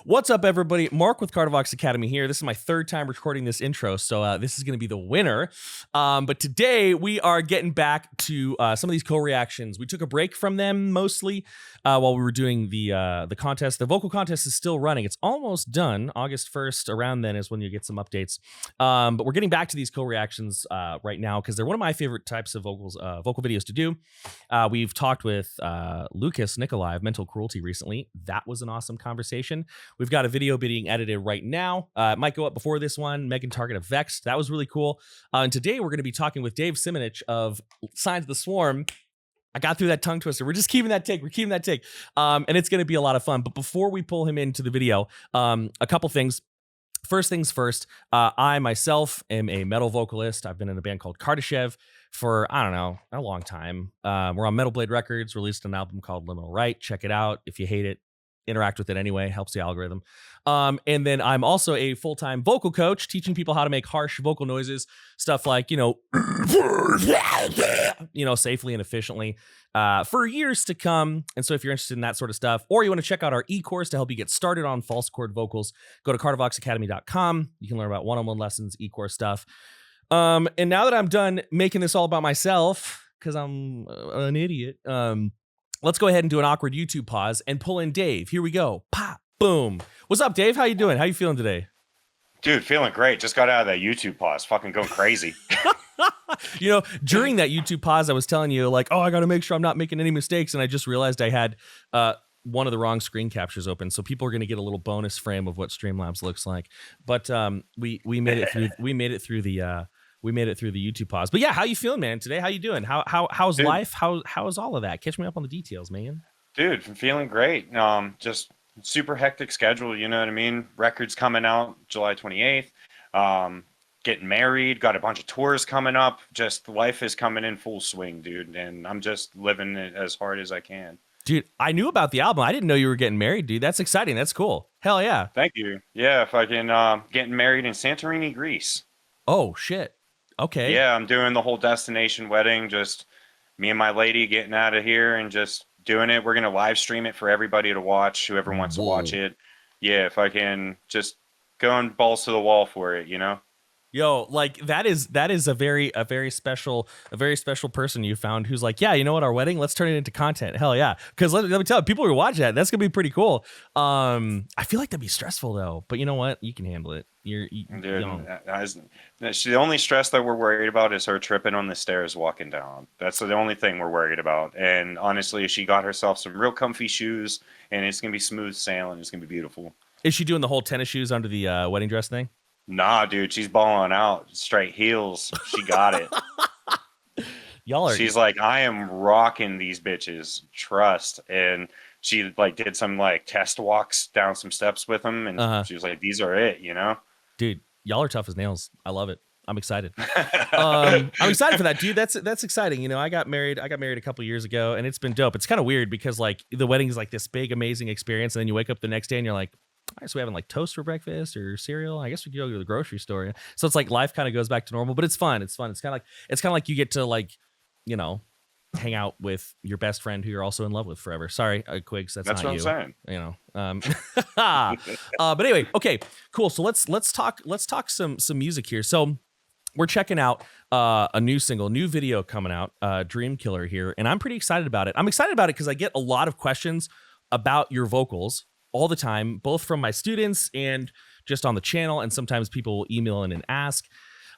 What's up, everybody? Mark with Cardivox Academy here. This is my third time recording this intro, so this is going to be the winner. But today we are getting back to some of these co-reactions. We took a break from them mostly while we were doing the contest. The vocal contest is still running. It's almost done. August 1st, around then is when you get some updates. But we're getting back to these co-reactions right now because they're one of my favorite types of vocal videos to do. We've talked with Lucas Nikolai of Mental Cruelty recently. That was an awesome conversation. We've got a video being edited right now. It might go up before this one. Megan Target of Vexed. That was really cool. And today we're going to be talking with Dave Simonich of Signs of the Swarm. I got through that tongue twister. We're just keeping that take. We're keeping that take. And it's going to be a lot of fun. But before we pull him into the video, a couple things. First things first, I myself am a metal vocalist. I've been in a band called Kardashev for, I don't know, a long time. We're on Metal Blade Records, released an album called Liminal Right. Check it out. If you hate it, interact with it anyway, helps the algorithm. And then I'm also a full-time vocal coach, teaching people how to make harsh vocal noises, stuff like, safely and efficiently for years to come. And so if you're interested in that sort of stuff, or you want to check out our e-course to help you get started on false chord vocals, go to cardivoxacademy.com. You can learn about one-on-one lessons, e-course stuff. And now that I'm done making this all about myself, because I'm an idiot, let's go ahead and do an awkward YouTube pause and pull in Dave. Here we go. Pop, boom. What's up, Dave? How you doing? How you feeling today? Dude, feeling great. Just got out of that YouTube pause. Fucking going crazy. During that YouTube pause, I was telling you, like, I got to make sure I'm not making any mistakes. And I just realized I had one of the wrong screen captures open. So people are going to get a little bonus frame of what Streamlabs looks like. But we made it through. We made it through the YouTube pause. But yeah, how you feeling, man? Today, how you doing? How's Dude, life? How's all of that? Catch me up on the details, man. Dude, I'm feeling great. Just super hectic schedule, you know what I mean? Records coming out July 28th. Getting married, got a bunch of tours coming up. Just life is coming in full swing, dude. And I'm just living it as hard as I can. Dude, I knew about the album. I didn't know you were getting married, dude. That's exciting. That's cool. Hell yeah. Thank you. Yeah, fucking getting married in Santorini, Greece. Oh, shit. Okay. Yeah, I'm doing the whole destination wedding. Just me and my lady getting out of here and just doing it. We're going to live stream it for everybody to watch, whoever wants to watch it. Yeah, if I can just going balls to the wall for it, Yo, like that is a very special person you found who's like, yeah, you know what, our wedding, let's turn it into content. Hell yeah. Because let me tell you, people who watch that's gonna be pretty cool. I feel like that'd be stressful though, but you know what, you can handle it. Dude, the only stress that we're worried about is her tripping on the stairs walking down. That's the only thing we're worried about. And honestly, she got herself some real comfy shoes, and it's gonna be smooth sailing. It's gonna be beautiful. Is she doing the whole tennis shoes under the wedding dress thing? Nah, dude, she's balling out. Straight heels. She got it. She's like, I am rocking these bitches. Trust. And she did some test walks down some steps with them, and she was like, these are it, Dude, y'all are tough as nails. I love it. I'm excited. I'm excited for that, dude. That's exciting. I got married a couple years ago, and it's been dope. It's kind of weird because the wedding is this big, amazing experience, and then you wake up the next day and you're like, all right, so we having toast for breakfast or cereal. I guess we could go to the grocery store. So it's life kind of goes back to normal, but it's fun. It's fun. It's kind of like you get to hang out with your best friend who you're also in love with forever. Sorry, Quigs, that's not what you. I'm saying. But anyway, okay, cool. So let's talk some music here. So we're checking out a new video coming out, Dreamkiller here, and I'm pretty excited about it. I'm excited about it because I get a lot of questions about your vocals all the time, both from my students and just on the channel, and sometimes people will email in and ask.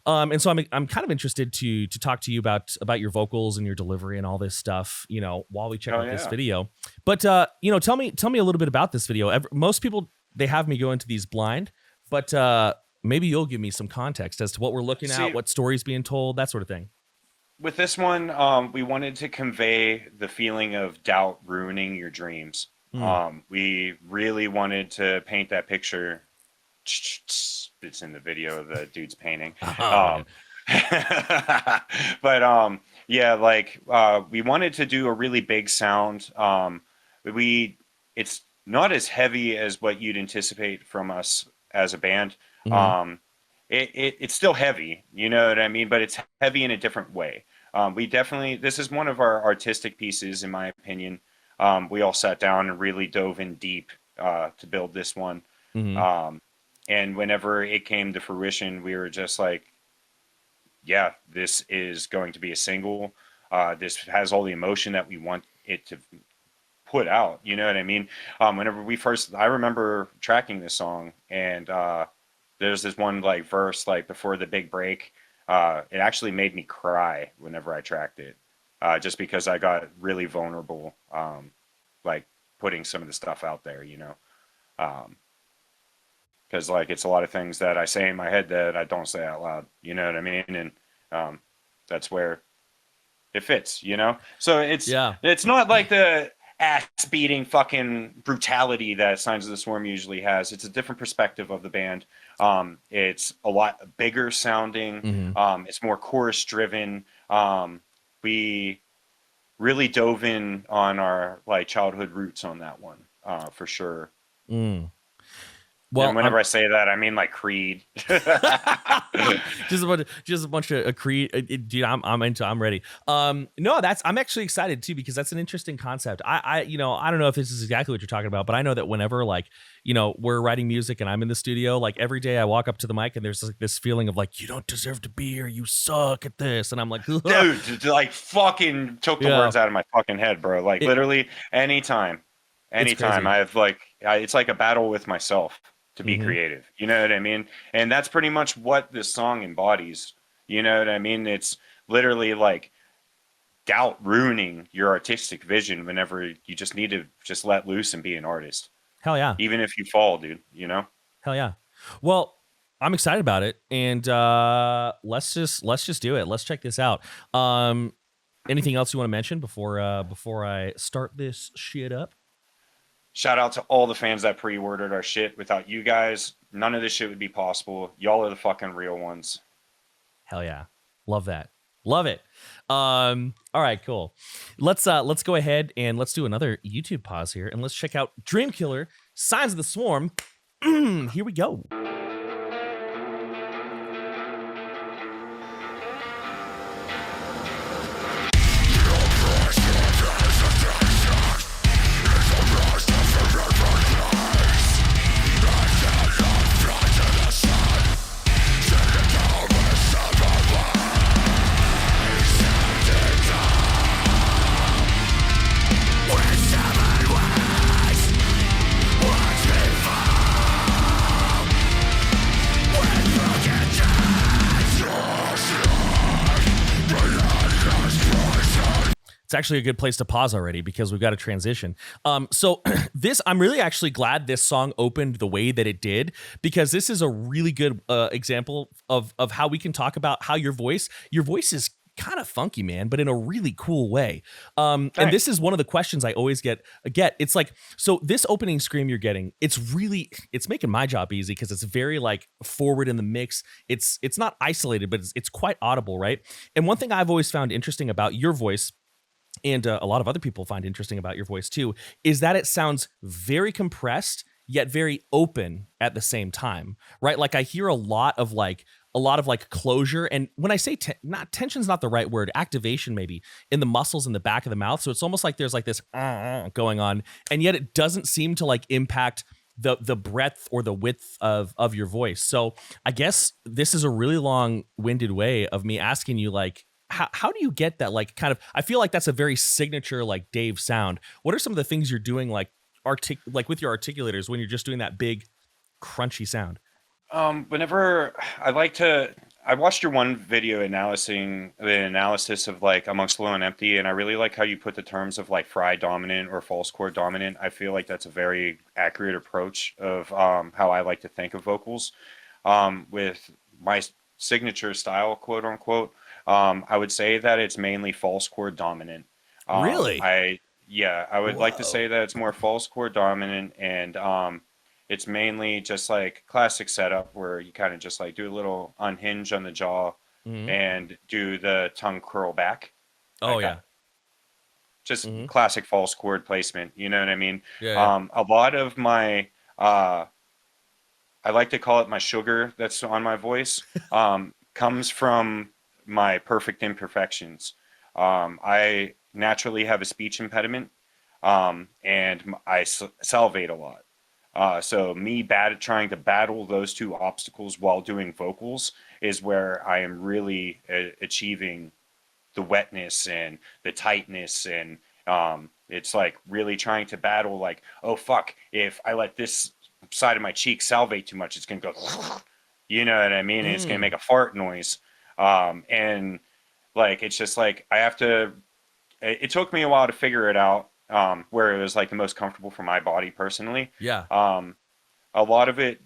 And so I'm kind of interested to talk to you about your vocals and your delivery and all this stuff, while we check out this video. But tell me a little bit about this video. Most people, they have me go into these blind, but maybe you'll give me some context as to what we're looking at, what stories being told, that sort of thing. With this one, we wanted to convey the feeling of doubt ruining your dreams. We really wanted to paint that picture. It's in the video of the dude's painting. But we wanted to do a really big sound. It's not as heavy as what you'd anticipate from us as a band. It's still heavy, you know what I mean? But it's heavy in a different way. This is one of our artistic pieces, in my opinion. We all sat down and really dove in deep to build this one. Mm-hmm. And whenever it came to fruition, we were just like, yeah, this is going to be a single. This has all the emotion that we want it to put out. You know what I mean? Whenever I remember tracking this song, and there's this one like verse like before the big break. It actually made me cry whenever I tracked it, just because I got really vulnerable, like putting some of the stuff out there. Because like it's a lot of things that I say in my head that I don't say out loud. You know what I mean? And that's where it fits. So Yeah. it's not like the ass beating fucking brutality that Signs of the Swarm usually has. It's a different perspective of the band. It's a lot bigger sounding. Mm-hmm. It's more chorus driven. We really dove in on our like childhood roots on that one, for sure. Mm. And Well, whenever I say that, I mean like Creed. just a bunch of Creed. Dude, I'm ready. No, I'm actually excited too because that's an interesting concept. I don't know if this is exactly what you're talking about, but I know that whenever like, we're writing music and I'm in the studio, like every day I walk up to the mic and there's like this feeling of like, you don't deserve to be here. You suck at this. And I'm like, Dude, like fucking took the words out of my fucking head, bro. Like literally anytime I've like, it's like a battle with myself to be creative. You know what I mean? And that's pretty much what this song embodies. You know what I mean? It's literally like doubt ruining your artistic vision whenever you just need to just let loose and be an artist. Hell yeah. Even if you fall, dude, Hell yeah. Well, I'm excited about it. And let's just do it. Let's check this out. Anything else you want to mention before I start this shit up? Shout out to all the fans that pre-ordered our shit. Without you guys, none of this shit would be possible. Y'all are the fucking real ones. Hell yeah. Love that. Love it. All right, cool. Let's go ahead and let's do another YouTube pause here and let's check out Dreamkiller, Signs of the Swarm. Here we go. It's actually a good place to pause already because we've got a transition. So I'm really actually glad this song opened the way that it did because this is a really good example of how we can talk about how your voice is kind of funky, man, but in a really cool way. And this is one of the questions I always get. It's like, so this opening scream you're getting, it's making my job easy because it's very like forward in the mix. It's not isolated, but it's quite audible, right? And one thing I've always found interesting about your voice, and a lot of other people find interesting about your voice too, is that it sounds very compressed yet very open at the same time, right? Like I hear a lot of closure, and when I say not tension's not the right word, activation maybe in the muscles in the back of the mouth. So it's almost like there's like this going on, and yet it doesn't seem to like impact the breadth or the width of your voice. So I guess this is a really long-winded way of me asking you like, how do you get that like kind of, I feel like that's a very signature like Dave sound. What are some of the things you're doing like with your articulators when you're just doing that big crunchy sound? Whenever I watched your one video analyzing the analysis of like Amongst Low and Empty, and I really like how you put the terms of like fry dominant or false chord dominant. I feel like that's a very accurate approach of how I like to think of vocals. With my signature style, quote unquote, I would say that it's mainly false chord dominant. Really? I would like to say that it's more false chord dominant, and it's mainly just like classic setup where you kind of just like do a little unhinge on the jaw and do the tongue curl back. Oh, like yeah. Just classic false chord placement. You know what I mean? Yeah. A lot of my, I like to call it my sugar that's on my voice, comes from my perfect imperfections. I naturally have a speech impediment, and I salivate a lot. So me trying to battle those two obstacles while doing vocals is where I am really achieving the wetness and the tightness, and it's like really trying to battle like, oh fuck, if I let this side of my cheek salivate too much, it's gonna go, you know what I mean? And it's gonna make a fart noise. And like it's just like I have to. It took me a while to figure it out, where it was like the most comfortable for my body personally. Yeah. A lot of it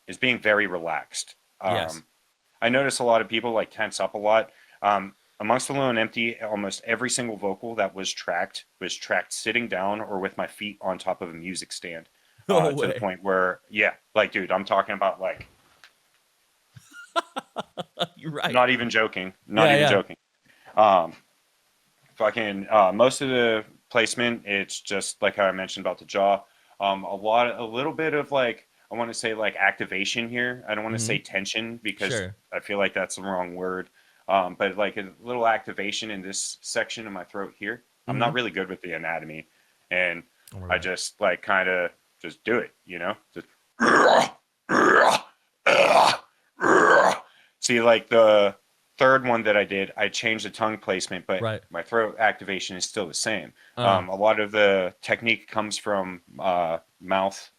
is being very relaxed. Yes. I notice a lot of people like tense up a lot. Amongst the Low and Empty, almost every single vocal that was tracked sitting down or with my feet on top of a music stand. No To the way. point where, yeah, like, dude, I'm talking about like, You're right. not even joking, Yeah. Um, fucking, most of the placement, it's just like how I mentioned about the jaw. A little bit of like, I want to say like activation here. I don't want to say tension because Sure. I feel like that's the wrong word. But like a little activation in this section of my throat here. I'm not really good with the anatomy, and I just like kind of just do it, you know? Just see, like the third one that I did, I changed the tongue placement, but Right. my throat activation is still the same. Uh, A lot of the technique comes from mouth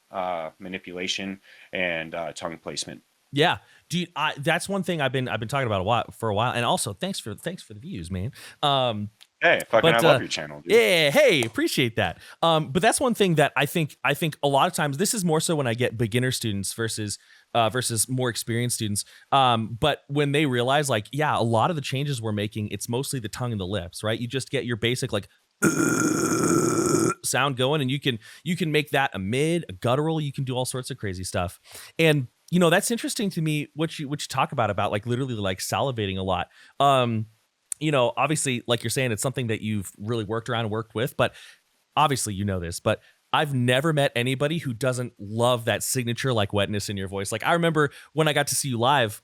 manipulation and tongue placement. yeah, dude. That's one thing I've been talking about for a while, and also thanks for the views, man. Hey, fucking, I But love your channel, dude. yeah, hey, appreciate that. But that's one thing that I think a lot of times this is more so when I get beginner students versus more experienced students. But when they realize like, yeah, a lot of the changes we're making, it's mostly the tongue and the lips, right? You just get your basic like sound going, and you can make that a mid, a guttural. You can do all sorts of crazy stuff, and that's interesting to me what you talk about like literally like salivating a lot. Obviously, like you're saying, it's something that you've really worked around and worked with, but obviously this, but I've never met anybody who doesn't love that signature like wetness in your voice. Like I remember when I got to see you live,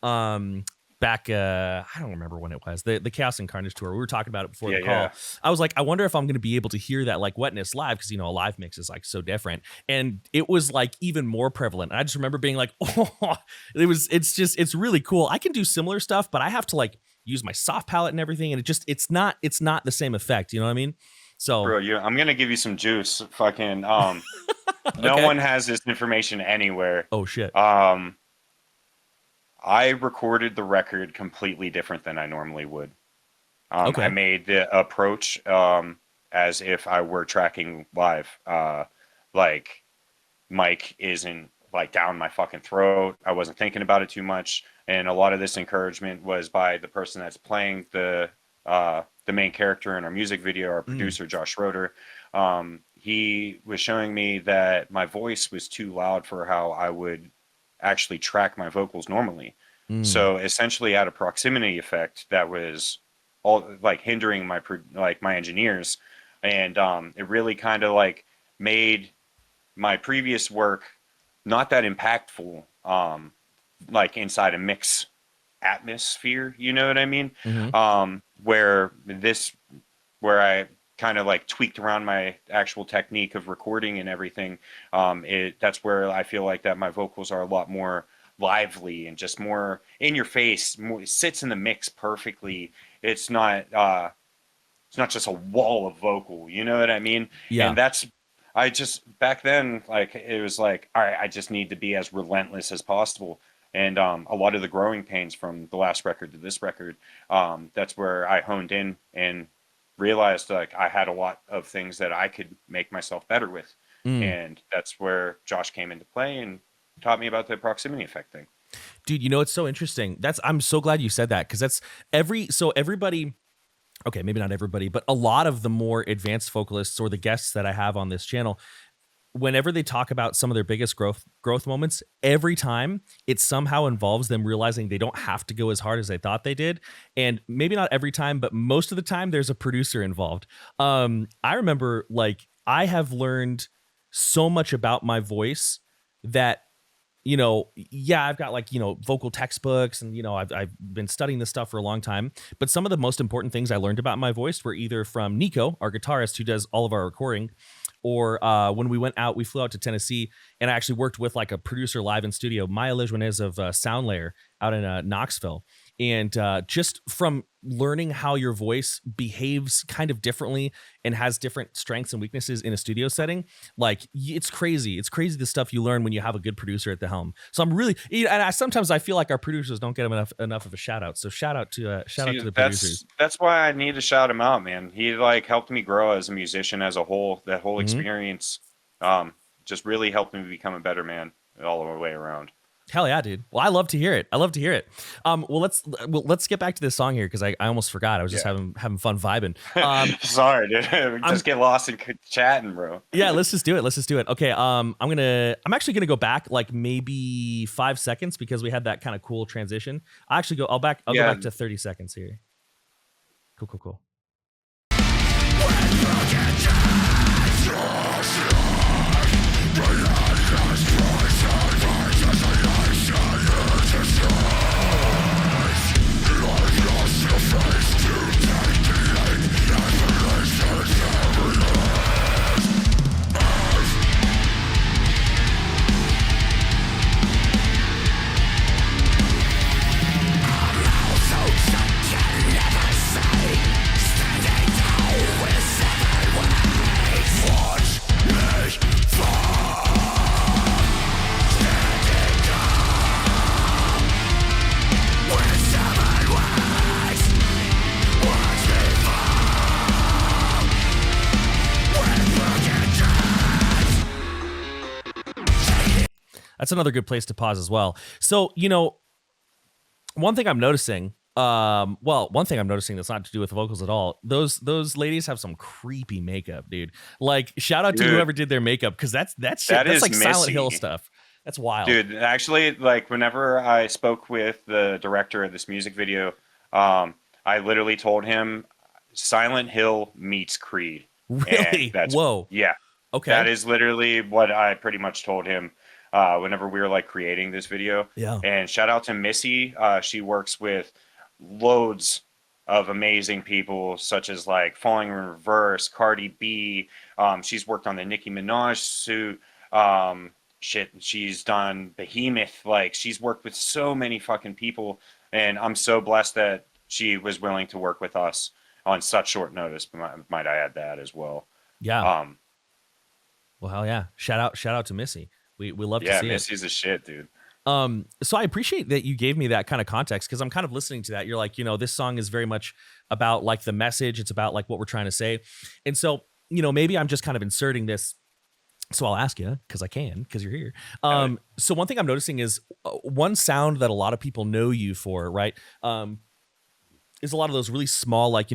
back I don't remember when it was, the Chaos and Carnage tour. We were talking about it before Yeah, the call. yeah. I was like, I wonder if I'm going to be able to hear that like wetness live, because a live mix is like so different, and it was like even more prevalent. And I just remember being like, oh, it's really cool. I can do similar stuff, but I have to like use my soft palate and everything, and it's not the same effect. You know what I mean? So Bro, I'm gonna give you some juice. Fucking, no okay. one has this information anywhere. Oh shit. I recorded the record completely different than I normally would. I Okay. made the approach as if I were tracking live. Like Mike isn't like down my fucking throat. I wasn't thinking about it too much, and a lot of this encouragement was by the person that's playing the main character in our music video, our producer Josh Schroeder. He was showing me that my voice was too loud for how I would actually track my vocals normally. So essentially, had a proximity effect that was all like hindering my engineers, and it really kind of like made my previous work not that impactful, like inside a mix atmosphere, you know what I mean? Mm-hmm. Where I kind of like tweaked around my actual technique of recording and everything. That's where I feel like that my vocals are a lot more lively and just more in your face, more, sits in the mix perfectly. It's not just a wall of vocal, you know what I mean? Yeah. And I just back then, like it was like, all right, I just need to be as relentless as possible. And a lot of the growing pains from the last record to this record, that's where I honed in and realized like I had a lot of things that I could make myself better with. And that's where Josh came into play and taught me about the proximity effect thing. Dude, it's so interesting. I'm so glad you said that, because that's everybody. Okay, maybe not everybody, but a lot of the more advanced vocalists or the guests that I have on this channel, whenever they talk about some of their biggest growth moments, every time it somehow involves them realizing they don't have to go as hard as they thought they did. And maybe not every time, but most of the time there's a producer involved. I remember like I have learned so much about my voice that yeah, I've got like, vocal textbooks, and, I've been studying this stuff for a long time. But some of the most important things I learned about my voice were either from Nico, our guitarist who does all of our recording, or when we went out, we flew out to Tennessee, and I actually worked with like a producer live in studio, Maya Lijwanez of Sound Layer out in Knoxville. And just from learning how your voice behaves kind of differently and has different strengths and weaknesses in a studio setting, like it's crazy. It's crazy the stuff you learn when you have a good producer at the helm. So I'm really, and sometimes I feel like our producers don't get enough of a shout out. So shout out to the producers. That's why I need to shout him out, man. He like helped me grow as a musician as a whole. That whole experience, just really helped me become a better man all the way around. Hell yeah, dude. Well, I love to hear it. Well, let's get back to this song here because I almost forgot. I was just having fun vibing. Sorry, dude. Just get lost in chatting, bro. Yeah, let's just do it. Okay. I'm actually gonna go back like maybe 5 seconds because we had that kind of cool transition. I'll go back to 30 seconds here. Cool. That's another good place to pause as well. So, one thing I'm noticing that's not to do with vocals at all. Those ladies have some creepy makeup, dude. Like, shout out to whoever did their makeup, because that's like Missy. Silent Hill stuff. That's wild, dude. Actually, like whenever I spoke with the director of this music video, I literally told him Silent Hill meets Creed. Really? Whoa. Yeah. Okay. That is literally what I pretty much told him. Whenever we were like creating this video. Yeah. And shout out to Missy. She works with loads of amazing people, such as like Falling in Reverse, Cardi B. She's worked on the Nicki Minaj suit. She's done Behemoth. Like, she's worked with so many fucking people. And I'm so blessed that she was willing to work with us on such short notice. Might I add that as well? Yeah. Well, hell yeah. Shout out to Missy. We love to see it. Yeah, Missy's a shit, dude. So I appreciate that you gave me that kind of context, because I'm kind of listening to that. You're like, this song is very much about like the message. It's about like what we're trying to say. And so, maybe I'm just kind of inserting this. So I'll ask you, because you're here. So one thing I'm noticing is one sound that a lot of people know you for, right? Is a lot of those really small, like,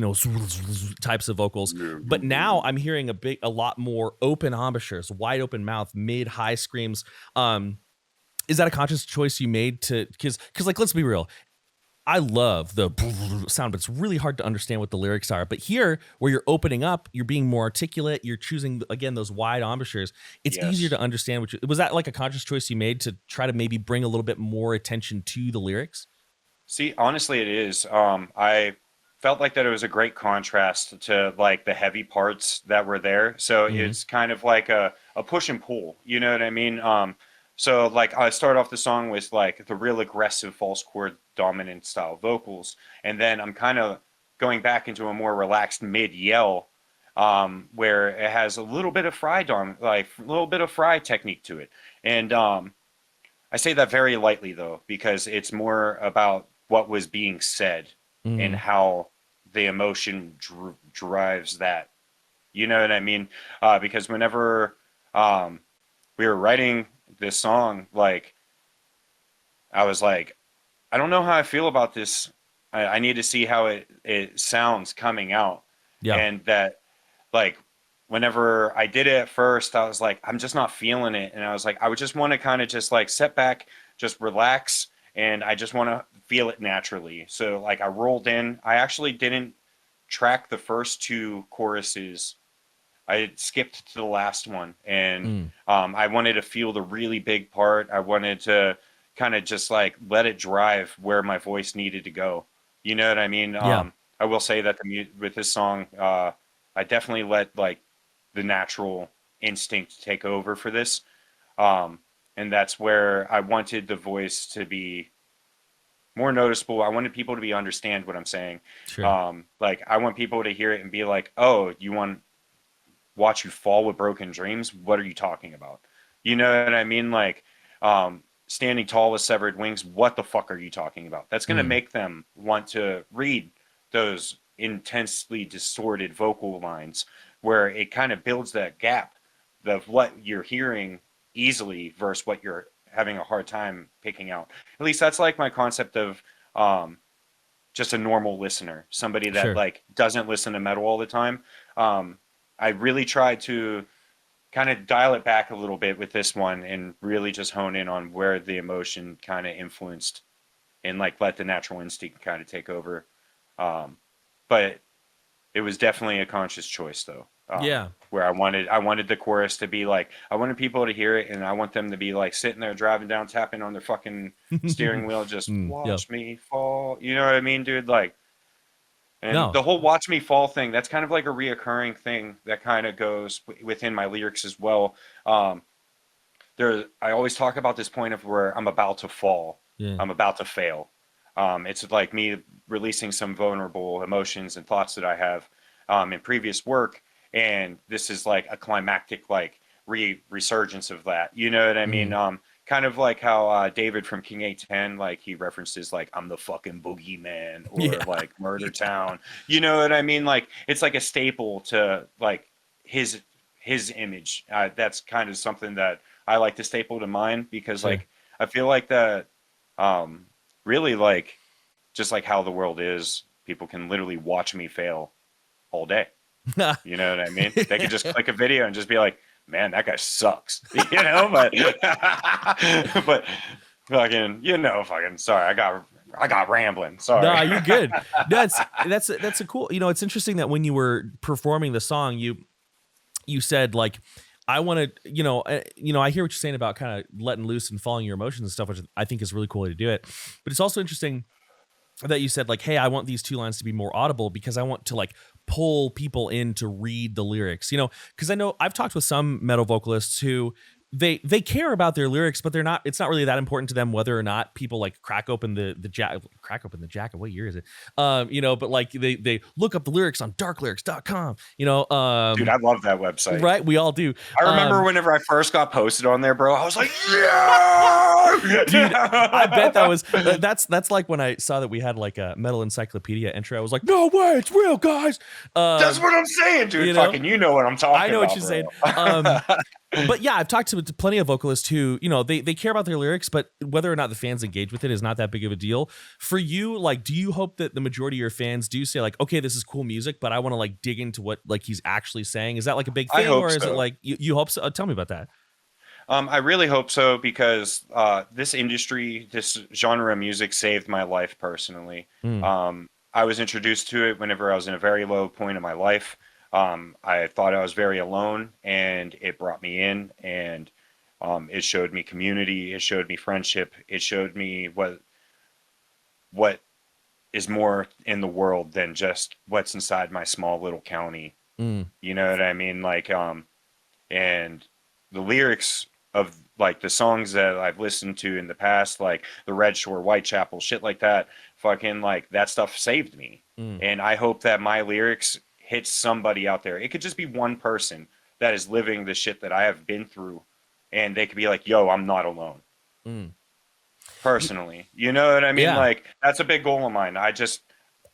types of vocals. But now I'm hearing a lot more open embouchures, wide open mouth, mid, high screams. Is that a conscious choice you made because like, let's be real. I love the sound, but it's really hard to understand what the lyrics are. But here, where you're opening up, you're being more articulate. You're choosing, again, those wide embouchures. It's easier to understand. Was that like a conscious choice you made to try to maybe bring a little bit more attention to the lyrics? See, honestly, it is. I felt like that it was a great contrast to like the heavy parts that were there. So it's kind of like a push and pull. You know what I mean? So like I start off the song with like the real aggressive false chord dominant style vocals, and then I'm kind of going back into a more relaxed mid yell, where it has a little bit of fry technique to it. And I say that very lightly though, because it's more about what was being said and how the emotion drives that. You know what I mean? Because whenever we were writing this song, like, I was like, I don't know how I feel about this. I need to see how it sounds coming out. Yeah. And that, like, whenever I did it at first, I was like, I'm just not feeling it. And I was like, I would just want to kind of just like set back, just relax. And I just want to feel it naturally. So like I rolled in. I actually didn't track the first two choruses. I skipped to the last one. And I wanted to feel the really big part. I wanted to kind of just like let it drive where my voice needed to go. You know what I mean? Yeah. I will say that with this song, I definitely let like the natural instinct take over for this. And that's where I wanted the voice to be more noticeable. I wanted people to understand what I'm saying. Sure. Like I want people to hear it and be like, "Oh, you want watch you fall with broken dreams? What are you talking about?" You know what I mean? Like, standing tall with severed wings. What the fuck are you talking about? That's going to make them want to read those intensely distorted vocal lines where it kind of builds that gap of what you're hearing easily versus what you're having a hard time picking out. At least that's like my concept of just a normal listener, somebody that Sure. like doesn't listen to metal all the time. I really tried to kind of dial it back a little bit with this one and really just hone in on where the emotion kind of influenced and like let the natural instinct kind of take over. But it was definitely a conscious choice though. Yeah. Where I wanted the chorus to be like, I wanted people to hear it and I want them to be like sitting there driving down, tapping on their fucking steering wheel, just Yep. watch me fall. You know what I mean, dude? Like, and No. the whole watch me fall thing, that's kind of like a reoccurring thing that kind of goes within my lyrics as well. I always talk about this point of where I'm about to fall. Yeah. I'm about to fail. It's like me releasing some vulnerable emotions and thoughts that I have in previous work. And this is like a climactic, like resurgence of that. You know what I mean? Kind of like how David from King 810, like he references like I'm the fucking boogeyman or like Murder Town. You know what I mean? Like it's like a staple to like his image. That's kind of something that I like to staple to mine because like I feel like that really like just like how the world is, people can literally watch me fail all day. You know what I mean? They could just click a video and just be like, man, that guy sucks. You know, but but fucking, you know, fucking sorry, I got rambling. Sorry. No, you're good. That's a cool. You know, it's interesting that when you were performing the song, you said like, I want to, I hear what you're saying about kind of letting loose and following your emotions and stuff, which I think is a really cool way to do it. But it's also interesting that you said like, hey, I want these two lines to be more audible because I want to like pull people in to read the lyrics, because I know I've talked with some metal vocalists who they care about their lyrics, but it's not really that important to them whether or not people like crack open the jacket. What year is it? But like they look up the lyrics on darklyrics.com, Dude, I love that website. right? We all do. I remember whenever I first got posted on there, bro, I was like, yeah, dude, I bet that was that's like when I saw that we had like a metal encyclopedia entry. I was like, no way, it's real, guys. That's what I'm saying, dude. Fucking, you know what I'm talking about. I know what you're bro. saying. But yeah, I've talked to plenty of vocalists who, they care about their lyrics, but whether or not the fans engage with it is not that big of a deal. For you, like, do you hope that the majority of your fans do say like, okay, this is cool music, but I want to like dig into what like he's actually saying? Is that like a big thing, or is it like you hope so? Tell me about that. I really hope so because this industry, this genre of music saved my life personally. I was introduced to it whenever I was in a very low point in my life. I thought I was very alone, and it brought me in, and it showed me community. It showed me friendship. It showed me what is more in the world than just what's inside my small little county. You know what I mean? Like, and the lyrics of like the songs that I've listened to in the past, like the Red Shore, Whitechapel, shit like that, fucking like that stuff saved me. And I hope that my lyrics hit somebody out there. It could just be one person that is living the shit that I have been through, and they could be like, yo, I'm not alone. Personally, you know what I mean? Yeah. Like that's a big goal of mine.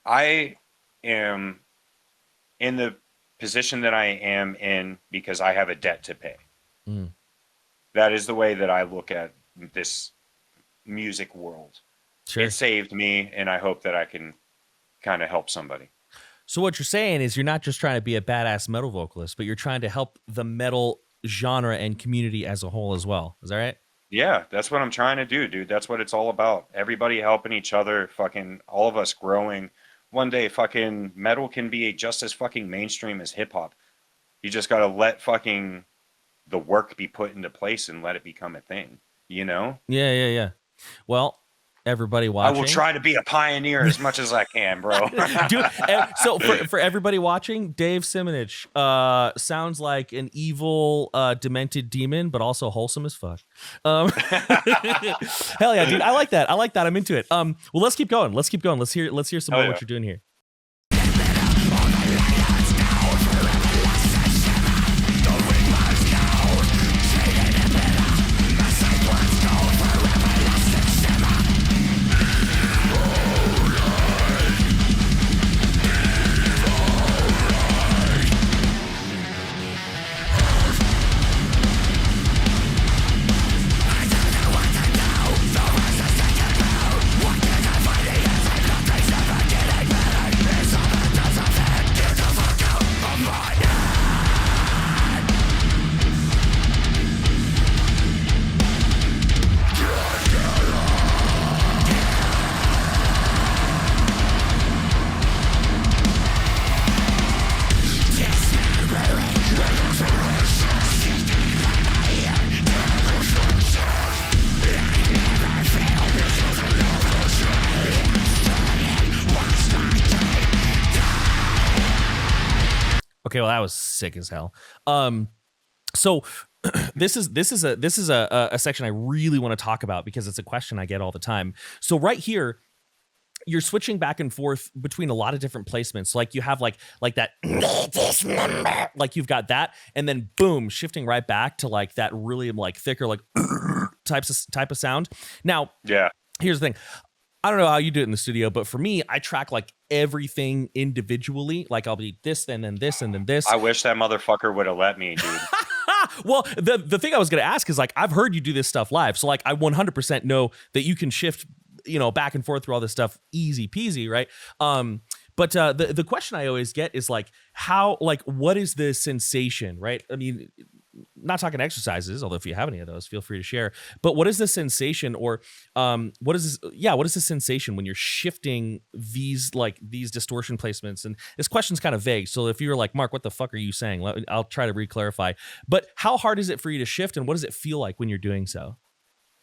I am in the position that I am in because I have a debt to pay. That is the way that I look at this music world. Sure. It saved me, and I hope that I can kind of help somebody. So what you're saying is you're not just trying to be a badass metal vocalist, but you're trying to help the metal genre and community as a whole as well. Is that right? Yeah, that's what I'm trying to do, dude. That's what it's all about. Everybody helping each other, fucking all of us growing. One day, fucking metal can be just as fucking mainstream as hip hop. You just got to let fucking the work be put into place and let it become a thing, you know? Yeah. Well, everybody I will watching. try to be a pioneer as much as I can, bro. So for everybody watching, Dave Simonich sounds like an evil, demented demon, but also wholesome as fuck. Hell yeah, dude! I like that. I'm into it. Well, let's keep going. Let's hear some more what you're doing here. Okay, well that was sick as hell. So this is a section I really want to talk about because it's a question I get all the time. So right here, you're switching back and forth between a lot of different placements. Like you have like that, like you've got that, and then boom, shifting right back to like that really like thicker like type of sound. Now, yeah, here's the thing. I don't know how you do it in the studio, but for me, I track like everything individually. Like I'll be this, then this, and then this. I wish that motherfucker would have let me, dude. Well, the thing I was going to ask is like, I've heard you do this stuff live. So like, I 100% know that you can shift, back and forth through all this stuff easy peasy, right? But the question I always get is like, what is the sensation, right? I mean, not talking exercises, although if you have any of those, feel free to share. But what is the sensation, or what is the sensation when you're shifting these distortion placements? And this question's kind of vague, so if you're like, Mark, what the fuck are you saying? I'll try to re-clarify. But how hard is it for you to shift, and what does it feel like when you're doing so?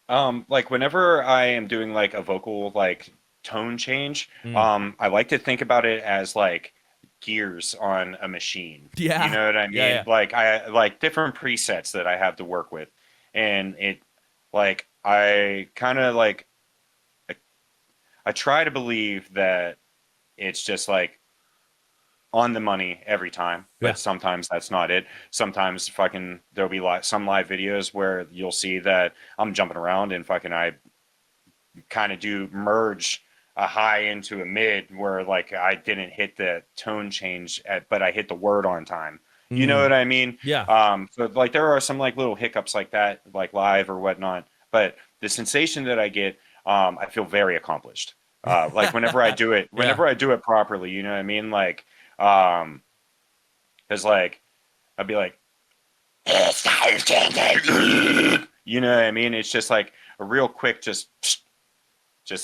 Like whenever I am doing like a vocal like tone change, I like to think about it as like gears on a machine. Yeah. You know what I mean? Yeah. Like I like different presets that I have to work with. And it like I kind of like I try to believe that it's just like on the money every time, but sometimes that's not it. Sometimes there'll be some live videos where you'll see that I'm jumping around and I kind of do merge a high into a mid where like I didn't hit the tone change but I hit the word on time. You know what I mean? Yeah. So like there are some like little hiccups like that, like live or whatnot, but the sensation that I get, I feel very accomplished. Like whenever I do it, I do it properly, you know what I mean? Like, cause like, I'd be like, you know what I mean? It's just like a real quick, just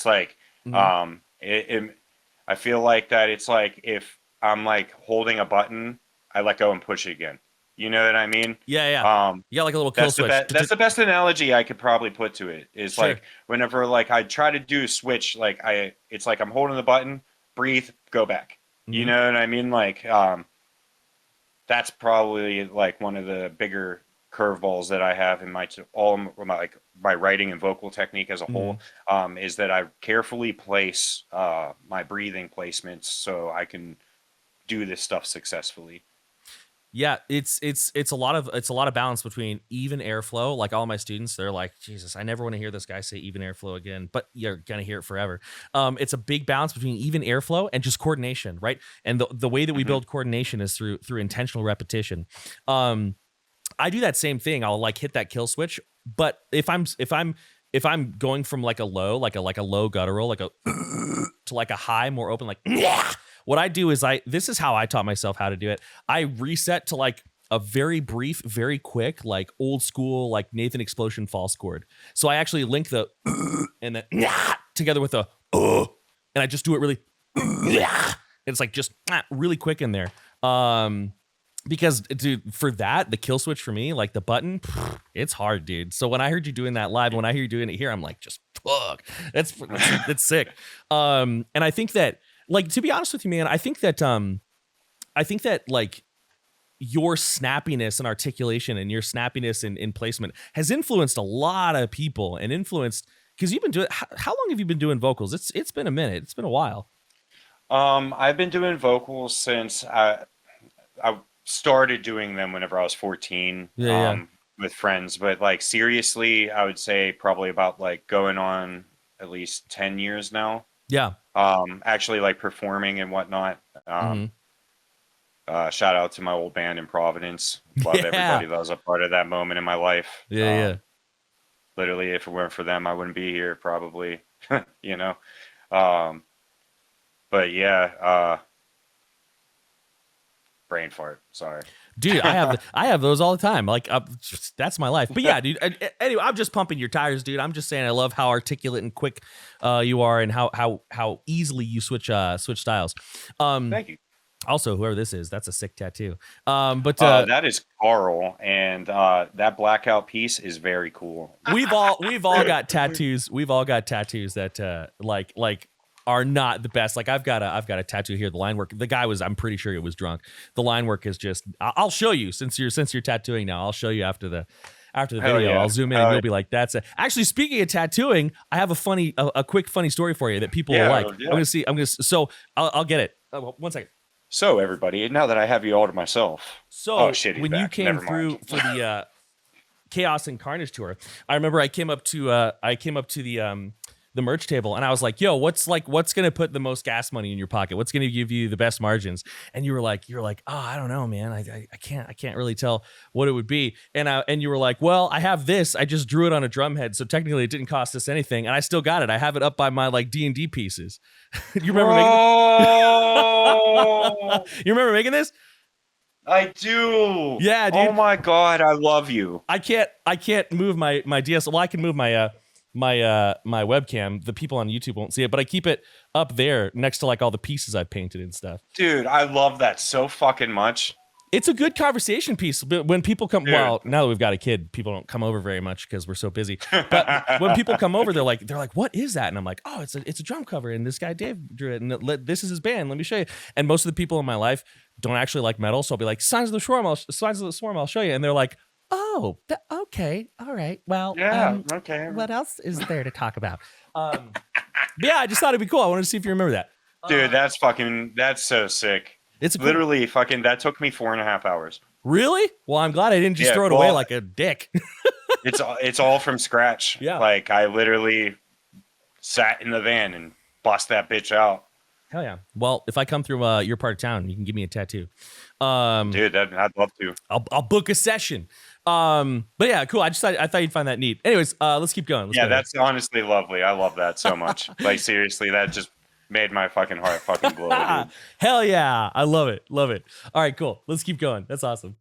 like, I feel like that it's like if I'm like holding a button, I let go and push it again. You know what I mean? Yeah. Yeah, like a little kill switch. That's the best analogy I could probably put to it. Is sure. Like whenever like I try to do a switch, like it's like I'm holding the button, breathe, go back. You know what I mean? Like that's probably like one of the bigger curveballs that I have in my writing and vocal technique as a whole, is that I carefully place my breathing placements so I can do this stuff successfully. Yeah, it's a lot of balance between even airflow. Like all my students, they're like, Jesus, I never want to hear this guy say even airflow again, but you're gonna hear it forever. It's a big balance between even airflow and just coordination, right? And the way that we build coordination is through intentional repetition. I do that same thing. I'll like hit that kill switch, but if I'm going from like a low, like a low guttural, like a to like a high, more open, like what I do is this is how I taught myself how to do it. I reset to like a very brief, very quick, like old school, like Nathan Explosion false chord. So I actually link the and then together with a and I just do it really. It's like just really quick in there. Because dude, for that, the kill switch for me, like the button, it's hard, dude. So when I heard you doing that live, when I hear you doing it here, I'm like, just FUGG. That's sick. And I think that, like, to be honest with you, man, I think that like your snappiness and articulation and your snappiness in placement has influenced a lot of people and influenced, because you've been doing, how long have you been doing vocals? It's been a minute. It's been a while. I've been doing vocals since I started doing them whenever I was 14. Yeah. With friends, but like seriously, I would say probably about like going on at least 10 years now. Yeah. Actually like performing and whatnot. Mm-hmm. Shout out to my old band in Providence. Love everybody that was a part of that moment in my life. Yeah. Literally, if it weren't for them, I wouldn't be here probably, you know? But yeah, brain fart. Sorry. Dude, I have those all the time. Like, that's my life. But yeah, dude. Anyway, I'm just pumping your tires, dude. I'm just saying, I love how articulate and quick you are, and how easily you switch styles. Thank you. Also, whoever this is, that's a sick tattoo. But that is Carl, and that blackout piece is very cool. We've all got tattoos. We've all got tattoos that like are not the best. Like I've got a tattoo here. The line work. The guy was, I'm pretty sure it was drunk. The line work is just. I'll show you since you're tattooing now. I'll show you after the video. Yeah. I'll zoom in and you'll be like, that's it. Actually, speaking of tattooing, I have a quick funny story for you that people will like. Yeah. So I'll get it. 1 second. So everybody, now that I have you all to myself. So when you came through for the Chaos and Carnage tour, I remember I came up to the merch table and I was like, yo, what's gonna put the most gas money in your pocket? What's gonna give you the best margins? And you were like, oh, I don't know, man. I can't really tell what it would be. And you were like, well, I have this. I just drew it on a drum head, so technically it didn't cost us anything, and I still got it. I have it up by my like D&D pieces. You remember making this? You remember making this? I do. Yeah, dude. Oh my god, I love you. I can't move my DSLR. Well, I can move my my webcam. The people on YouTube won't see it, but I keep it up there next to like all the pieces I've painted and stuff. Dude, I love that so fucking much. It's a good conversation piece. But when people come, well, now that we've got a kid, people don't come over very much because we're so busy. But when people come over, they're like, what is that? And I'm like, oh, it's a drum cover, and this guy Dave drew it, and this is his band. Let me show you. And most of the people in my life don't actually like metal, so I'll be like, Signs of the Swarm, I'll show you. And they're like, oh, okay, all right. Well, okay. What else is there to talk about? Yeah, I just thought it'd be cool. I wanted to see if you remember that. Dude, that's so sick. It's literally fucking. That took me 4.5 hours. Really? Well, I'm glad I didn't just throw it away like a dick. It's all from scratch. Yeah. Like I literally sat in the van and bust that bitch out. Hell yeah. Well, if I come through your part of town, you can give me a tattoo. Dude, I'd love to. I'll book a session. But yeah, cool. I thought you'd find that neat. Anyways, let's keep going. That's honestly lovely. I love that so much. Like seriously, that just made my fucking heart fucking glow, dude. Hell yeah. I love it. Love it. All right, cool. Let's keep going. That's awesome.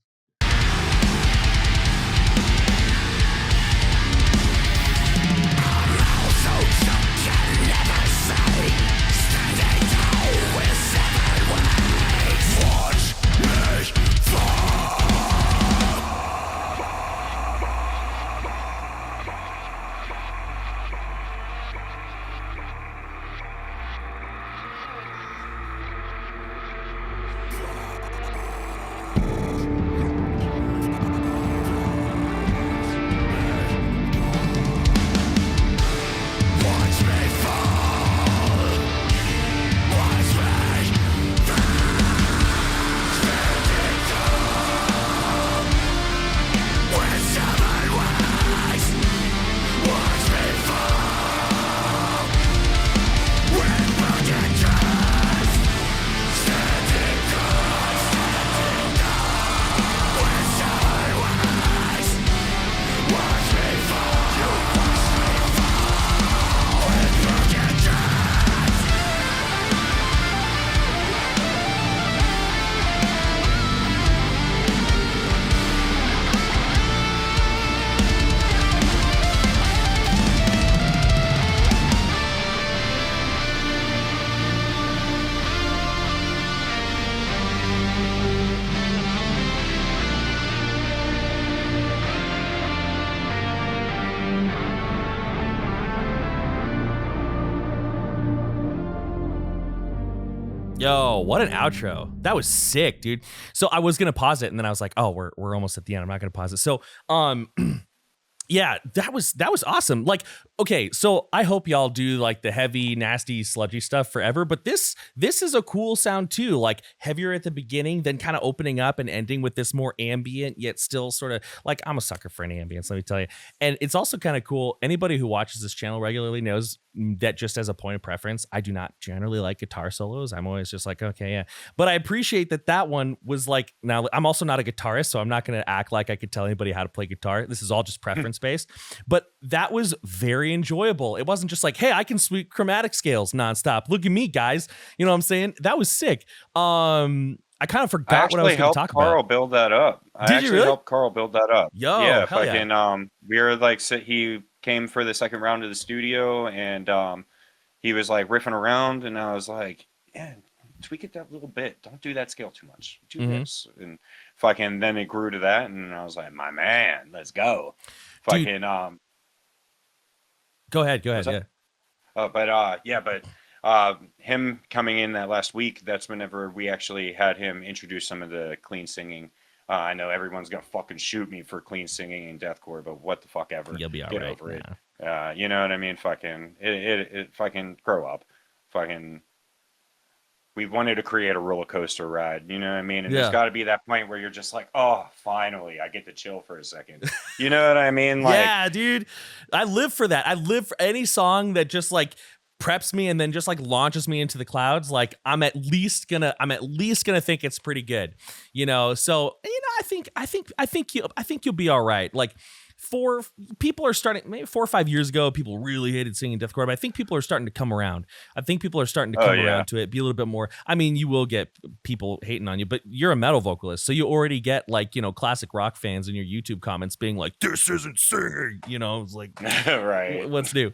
Yo, what an outro. That was sick, dude. So I was gonna pause it and then I was like, oh, we're almost at the end. I'm not gonna pause it. So yeah, that was awesome. Like, okay, so I hope y'all do like the heavy, nasty, sludgy stuff forever, but this is a cool sound too. Like heavier at the beginning, then kind of opening up and ending with this more ambient, yet still sort of like I'm a sucker for an ambience, let me tell you. And it's also kind of cool. Anybody who watches this channel regularly knows that just as a point of preference, I do not generally like guitar solos. I'm always just like, okay, yeah. But I appreciate that one was like, now I'm also not a guitarist, so I'm not going to act like I could tell anybody how to play guitar. This is all just preference based. But that was very enjoyable. It wasn't just like, hey, I can sweep chromatic scales nonstop. Look at me, guys. You know what I'm saying? That was sick. I kind of forgot what I was going to talk Carl about. build that up. Did you really? Helped Carl build that up. Yo, yeah, hell fucking yeah. we were like he came for the second round of the studio and he was like riffing around and I was like, yeah, tweak it that little bit. Don't do that scale too much. Do this. And fucking then it grew to that and I was like, my man, let's go. Dude, Fucking Go ahead. Yeah. but him coming in that last week, that's whenever we actually had him introduce some of the clean singing. I know everyone's gonna fucking shoot me for clean singing in deathcore, but what the fuck ever. You'll be all Get right. over it. You know what I mean? Fucking it fucking grow up. Fucking we wanted to create a roller coaster ride, you know what I mean? And there's got to be that point where you're just like, oh, finally, I get to chill for a second. You know what I mean? Like, yeah, dude. I live for that. I live for any song that just like preps me and then just like launches me into the clouds. Like I'm at least gonna think it's pretty good, you know. So I think you'll be all right. Like people are starting, maybe 4 or 5 years ago, people really hated singing deathcore, but I think people are starting to come around. I think people are starting to come around to it, be a little bit more. I mean, you will get people hating on you, but you're a metal vocalist, so you already get like, you know, classic rock fans in your YouTube comments being like, "This isn't singing," you know. It's like, right? What's new?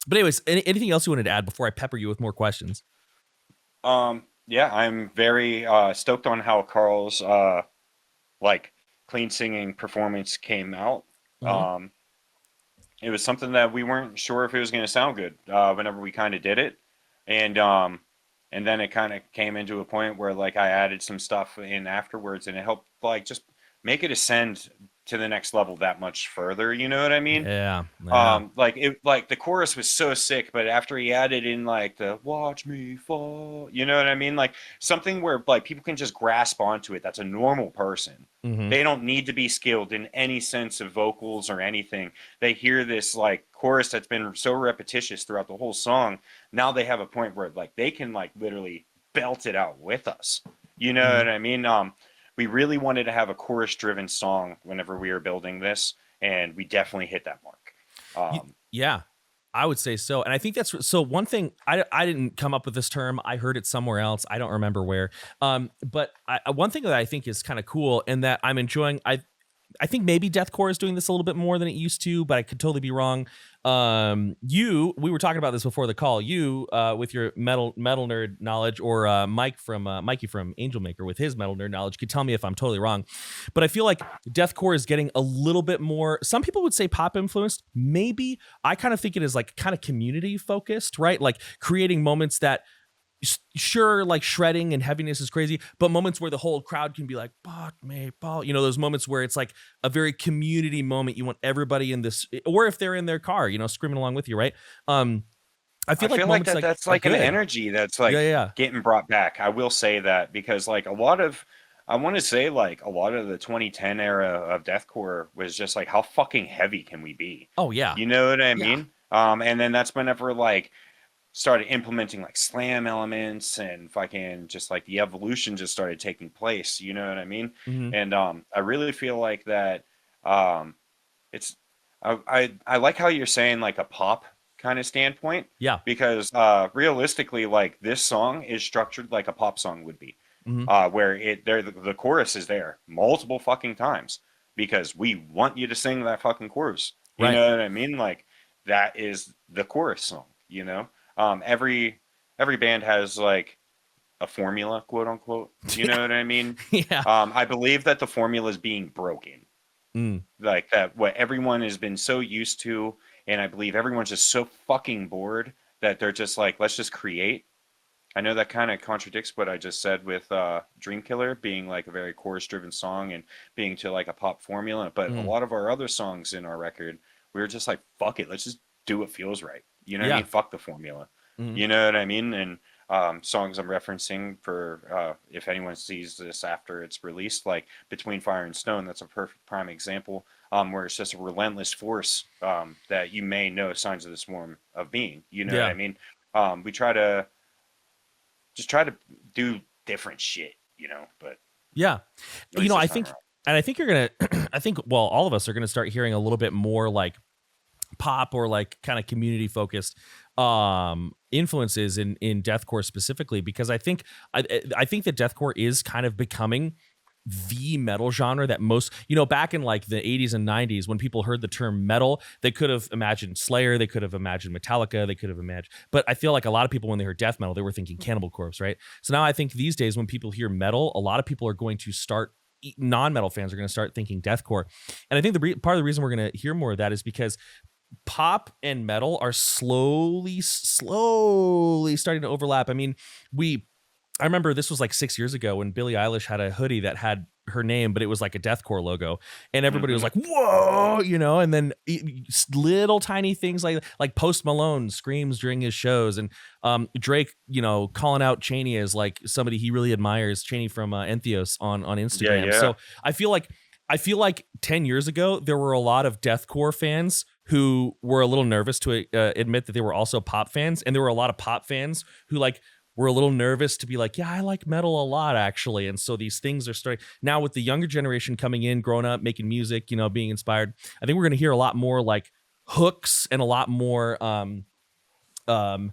But anyways, anything else you wanted to add before I pepper you with more questions? Yeah, I'm very stoked on how Carl's like clean singing performance came out. It was something that we weren't sure if it was going to sound good whenever we kind of did it, and then it kind of came into a point where like I added some stuff in afterwards, and it helped like just make it ascend to the next level that much further. You know what I mean? Yeah. Like the chorus was so sick, but after he added in like the "Watch me fall," you know what I mean? Like something where like people can just grasp onto it. That's a normal person. They don't need to be skilled in any sense of vocals or anything. They hear this like chorus that's been so repetitious throughout the whole song. Now they have a point where like they can like literally belt it out with us. You know what I mean? We really wanted to have a chorus driven song whenever we were building this, and we definitely hit that mark. Yeah, I would say so. And I think that's so. One thing, I didn't come up with this term. I heard it somewhere else. I don't remember where. But one thing that I think is kind of cool and that I'm enjoying, I think maybe deathcore is doing this a little bit more than it used to, but I could totally be wrong. We were talking about this before the call. You, with your metal nerd knowledge, or Mikey from Angel Maker with his metal nerd knowledge, could tell me if I'm totally wrong. But I feel like deathcore is getting a little bit more. Some people would say pop influenced. Maybe I kind of think it is like kind of community focused, right? Like creating moments that. Sure, like shredding and heaviness is crazy, but moments where the whole crowd can be like, "Fuck me, Paul," you know, those moments where it's like a very community moment. You want everybody in this, or if they're in their car, you know, screaming along with you, right? I feel like moments that's like an energy that's like getting brought back. I will say that because like I want to say like a lot of the 2010 era of deathcore was just like how fucking heavy can we be? Oh yeah, you know what I mean? And then that's whenever like started implementing like slam elements and fucking just like the evolution just started taking place, you know what I mean? And I really feel like that it's I like how you're saying like a pop kind of standpoint, because realistically like this song is structured like a pop song would be, where the chorus is there multiple fucking times because we want you to sing that fucking chorus, you know what I mean? Like that is the chorus song, you know. Every band has like a formula, quote unquote. You know what I mean? I believe that the formula is being broken. Like that, what everyone has been so used to, and I believe everyone's just so fucking bored that they're just like, let's just create I know that kind of contradicts what I just said with Dreamkiller being like a very chorus-driven song and being to like a pop formula, but a Mm, lot of our other songs in our record, we were just like, fuck it, let's just do what feels right. You know what I yeah. mean? Fuck the formula. Mhm. You know what I mean? And songs I'm referencing for if anyone sees this after it's released, like Between Fire and Stone, that's a perfect prime example where it's just a relentless force that you may know signs of the swarm of being. You know what I Yeah. mean? We try to do different shit, but Yeah. at least I this time think, around. and I think you're going to, I think, well, all of us are going to start hearing a little bit more like pop or like kind of community focused influences in deathcore specifically, because I think that deathcore is kind of becoming the metal genre that most, back in like the 80s and 90s when people heard the term metal, they could have imagined Slayer, they could have imagined Metallica, they could have imagined, but I feel like a lot of people when they heard death metal, they were thinking Cannibal Corpse, right? So now I think these days when people hear metal, a lot of people are going to start, non-metal fans are going to start thinking deathcore. And I think part of the reason we're going to hear more of that is because pop and metal are slowly starting to overlap. I mean, I remember this was like 6 years ago when Billie Eilish had a hoodie that had her name, but it was like a deathcore logo, and everybody was Hmm. like, "Whoa!" And then little tiny things like Post Malone screams during his shows, and Drake, calling out Chaney as like somebody he really admires, Chaney from Entheos on Yeah, Instagram. yeah. So I feel like 10 years ago there were a lot of deathcore fans who were a little nervous to admit that they were also pop fans, and there were a lot of pop fans who like were a little nervous to be like, yeah, I like metal a lot actually. And so these things are starting now with the younger generation coming in, growing up, making music, being inspired. I think we're going to hear a lot more like hooks and a lot more um, uh,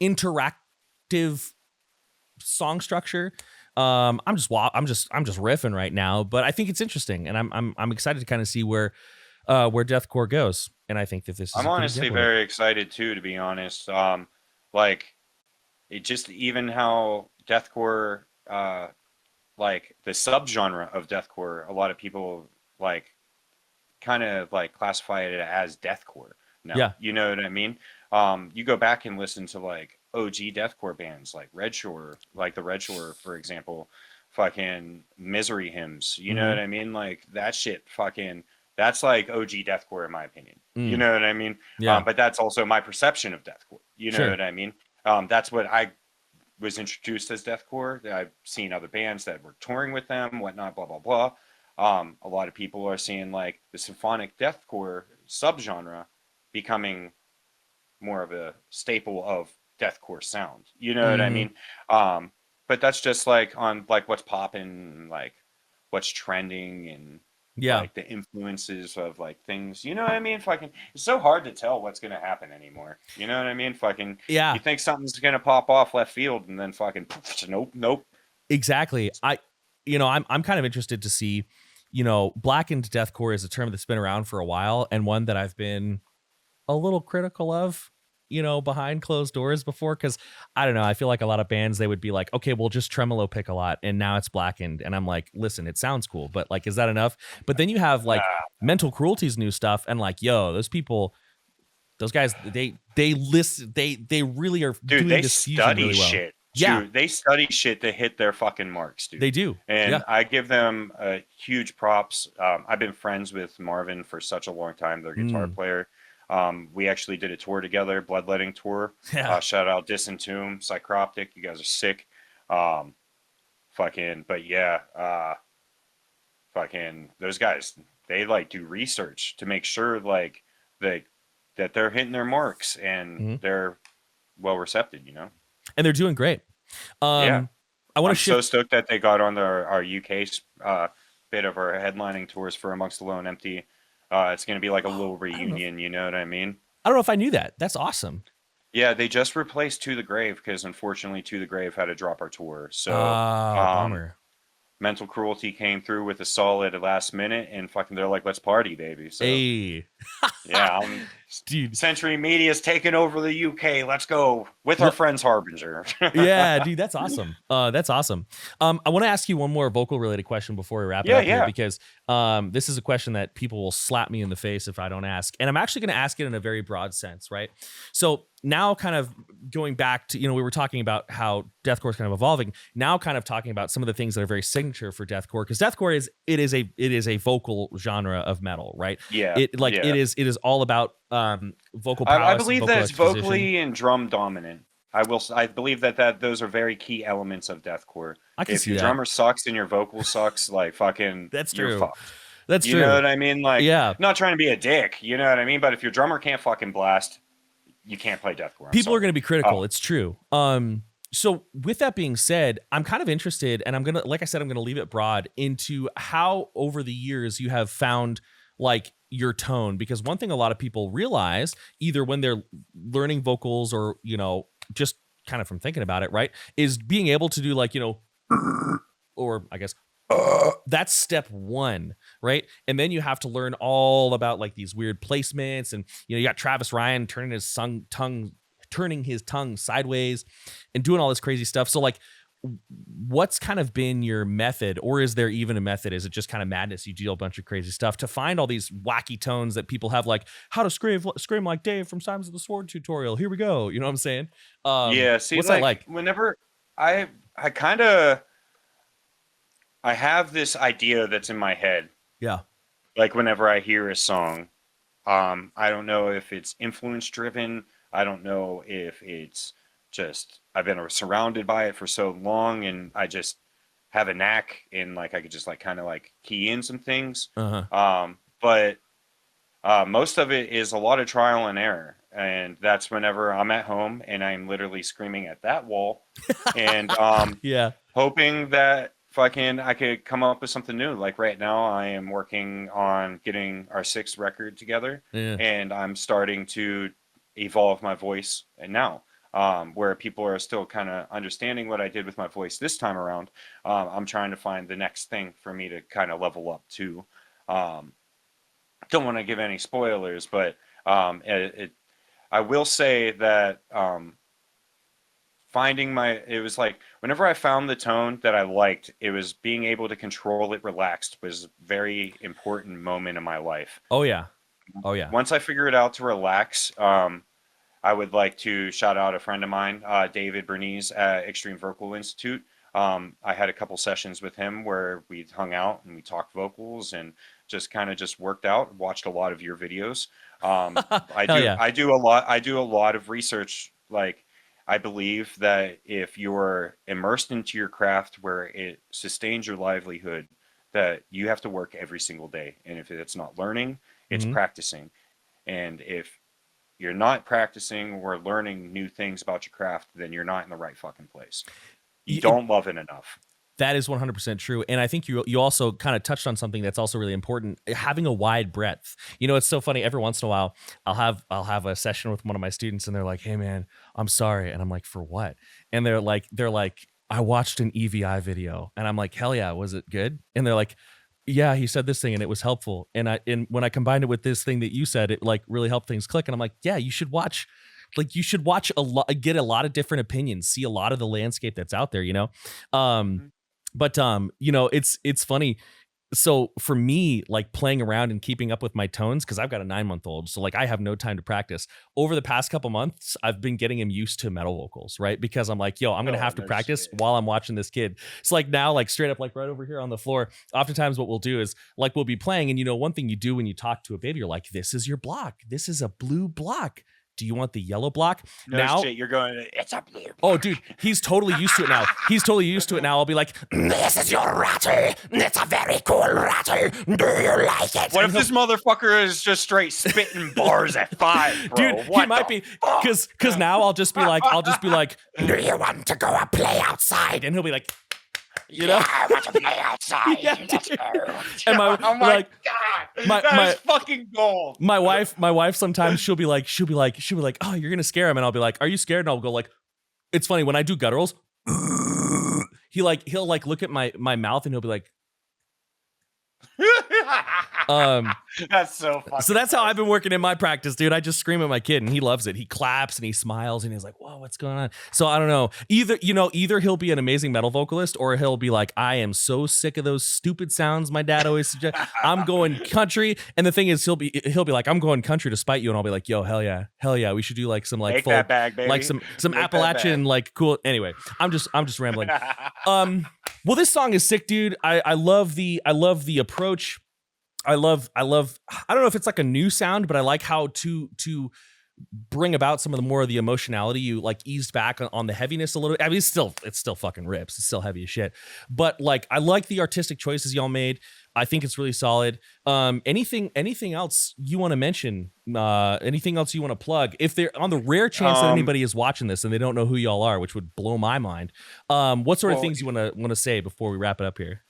interactive song structure. I'm just riffing right now, but I think it's interesting, and I'm excited to kind of see where deathcore goes. And I think that this is I'm a good honestly example of it. very excited too, to be honest. Like it just even how deathcore, like the subgenre of deathcore, a lot of people like kind of like classify it as deathcore now. Yeah. You know what I mean? You go back and listen to like OG deathcore bands like Red Shore, like the Red Shore, for example, fucking misery hymns. You know Mm-hmm. what I mean? Like that shit fucking that's like OG deathcore in my opinion. You Mm. know what I mean? Yeah. But that's also my perception of deathcore. You know Sure. what I mean? That's what I was introduced as deathcore. I've seen other bands that were touring with them, whatnot, blah blah blah. A lot of people are seeing like the symphonic deathcore subgenre becoming more of a staple of deathcore sound. You know what I Mm-hmm. mean? Um, but that's just like on like what's popping, like what's trending, and Yeah. like the influences of like things. You know what I mean? Fucking, it's so hard to tell what's gonna happen anymore. You know what I mean? Fucking, you Yeah. think something's gonna pop off left field, and then fucking, nope, nope. Exactly. I'm kind of interested to see, blackened deathcore is a term that's been around for a while and one that I've been a little critical of, behind closed doors before. Cause I don't know. I feel like a lot of bands, they would be like, okay, we'll just tremolo pick a lot. And now it's blackened. And I'm like, listen, it sounds cool, but like, is that enough? But then you have like Nah. Mental Cruelty's new stuff. And like, yo, those guys, they listen, they really are Dude, doing they this fusion study really well. shit Yeah, to they study shit to hit their fucking marks, they dude. do. And Yeah. I give them huge props. I've been friends with Marvin for such a long time, their guitar Mm, player. We actually did a tour together, bloodletting tour. yeah. Shout out Disentomb, Psychroptic, you guys are sick. Um, fucking, but yeah, fucking those guys, they like do research to make sure like they that they're hitting their marks and Mhm. they're well recepted. And they're doing great. Yeah. Um, I want to I'm so shift. stoked that they got on our UK bit of our headlining tours for Amongst the Low and Empty. It's going to be like a little I don't know. reunion, you know what I mean? I don't know if I knew that. That's awesome. Yeah, they just replaced To the Grave because unfortunately To the Grave had to drop our tour. So Oh, um, bummer. Mental Cruelty came through with a solid last minute and fucking they're like, let's party, baby. So Hey. Yeah, Dude. Century Media's taking over the UK. Let's go with our friends Harbinger. Yeah, dude, that's awesome. That's awesome. I want to ask you one more vocal related question before we wrap it Yeah, up here, yeah. because this is a question that people will slap me in the face if I don't ask, and I'm actually going to ask it in a very broad sense, right? So now, kind of going back to, we were talking about how deathcore is kind of evolving. Now, kind of talking about some of the things that are very signature for deathcore, because deathcore is a vocal genre of metal, right? Yeah, It yeah. is all about vocal I prowess and believe that vocal it's exposition. vocally and drum dominant. I believe that those are very key elements of deathcore. I can If see your that. drummer sucks and your vocal sucks, like fucking, That's you're true. fucked. That's You know true. what I mean? Like, Yeah. not trying to be a dick, you know what I mean? But if your drummer can't fucking blast, you can't play deathcore. I'm People are sorry. going to be critical. It's true. So with that being said, I'm kind of interested, and I'm gonna, like I said, I'm gonna leave it broad into how over the years you have found like your tone, because one thing a lot of people realize, either when they're learning vocals or just kind of from thinking about it, right, is being able to do like or I guess that's step one, right? And then you have to learn all about like these weird placements, and you got Travis Ryan turning his tongue sideways and doing all this crazy stuff. So like, what's kind of been your method, or is there even a method? Is it just kind of madness? You do a bunch of crazy stuff to find all these wacky tones that people have, like how to scream like Dave from Signs of the Sword tutorial. Here we go. You know what I'm saying? Yeah, see, What's that like, like? whenever I I kind of I have this idea that's in my head. Yeah. Like whenever I hear a song, I don't know if it's influence driven. I don't know if it's just I've been surrounded by it for so long, and I just have a knack, and like I could just like kind of like key in some things. Uh-huh. But most of it is a lot of trial and error, and that's whenever I'm at home and I'm literally screaming at that wall, and Yeah. hoping that fucking I could come up with something new. Like right now, I am working on getting our sixth record together, Yeah. and I'm starting to evolve my voice. And now, where people are still kind of understanding what I did with my voice this time around, I'm trying to find the next thing for me to kind of level up to. Um, don't want to give any spoilers, but I will say that it was like whenever I found the tone that I liked, it was being able to control it relaxed was a very important moment in my life. Oh yeah. Oh yeah. Once I figured out to relax, I would like to shout out a friend of mine, David Bernice at Extreme Vocal Institute. I had a couple sessions with him where we hung out and we talked vocals and just kind of just worked out, watched a lot of your videos. Hell yeah. I do a lot of research. Like, I believe that if you're immersed into your craft where it sustains your livelihood, that you have to work every single day. And if it's not learning, it's Mhm. practicing. And if you're not practicing or learning new things about your craft, then you're not in the right fucking place. You don't love it enough. That is 100% true. And I think you also kind of touched on something that's also really important, having a wide breadth. It's so funny, every once in a while I'll have a session with one of my students and they're like, "Hey man, I'm sorry." And I'm like, "For what?" And they're like, "I watched an EVI video." And I'm like, "Hell yeah, was it good?" And they're like, "Yeah, he said this thing and it was helpful." And when I combined it with this thing that you said, it like really helped things click. And I'm like, "Yeah, you should watch a lot, get a lot of different opinions, see a lot of the landscape that's out there, Mhm. But it's funny. So for me, like playing around and keeping up with my tones, because I've got a 9-month-old, so like I have no time to practice. Over the past couple months, I've been getting him used to metal vocals, right? Because I'm like, yo, I'm gonna Oh, have to no practice shit. while I'm watching this kid. It's like now, like straight up, like right over here on the floor. Oftentimes, what we'll do is like we'll be playing, and one thing you do when you talk to a baby, you're like, this is your block. This is a blue block. Do you want the yellow block? No Now, shit. You're going, it's a blue. oh, dude, he's totally used to it now. He's totally used to it now. I'll be like, this is your rattle. It's a very cool rattle. Do you like it? What And if this motherfucker is just straight spitting bars at 5, bro? dude, What he might the be, fuck? because now I'll just be like, do you want to go play outside? And he'll be like, I want to play outside. Yeah, Let's dude. go. And my Oh my god, that is fucking gold. my wife sometimes she'll be like, oh, you're gonna scare him, and I'll be like, are you scared? And I'll go like, it's funny when I do gutturals. He'll like look at my mouth and he'll be like, That's so So fucking that's how funny. I've been working in my practice, dude. I just scream at my kid and he loves it. He claps and he smiles and he's like, whoa, what's going on? So I don't know. Either he'll be an amazing metal vocalist or he'll be like, I am so sick of those stupid sounds my dad always suggests. I'm going country. And the thing is, he'll be like, I'm going country to spite you. And I'll be like, yo, hell yeah. We should do like some like Make folk, that bag, baby. like some Make that Appalachian, bag. like cool. Anyway, I'm just rambling. Well, this song is sick, dude. I love the approach. I love I don't know if it's like a new sound, but I like how to bring about some of the more of the emotionality. You like eased back on the heaviness a little bit. I mean, it's still fucking rips. It's still heavy as shit. But like I like the artistic choices y'all made. I think it's really solid. Anything else you want to mention? Anything else you want to plug? If they're on the rare chance that anybody is watching this and they don't know who y'all are, which would blow my mind. What sort of things you want to say before we wrap it up here?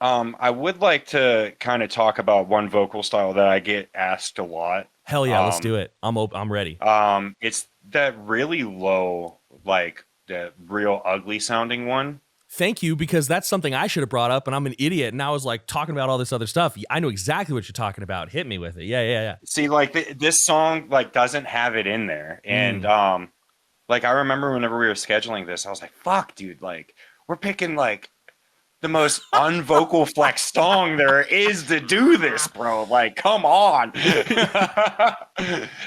I would like to kind of talk about one vocal style that I get asked a lot. Hell yeah, let's do it. I'm ready. It's that really low, like the real ugly sounding one. Thank you, because that's something I should have brought up, and I'm an idiot. And I was like talking about all this other stuff. I know exactly what you're talking about. Hit me with it. Yeah. See, like this song like doesn't have it in there, and like I remember whenever we were scheduling this, I was like, "Fuck, dude! Like we're picking like the most unvocal flex song there is to do this, bro. Like, come on."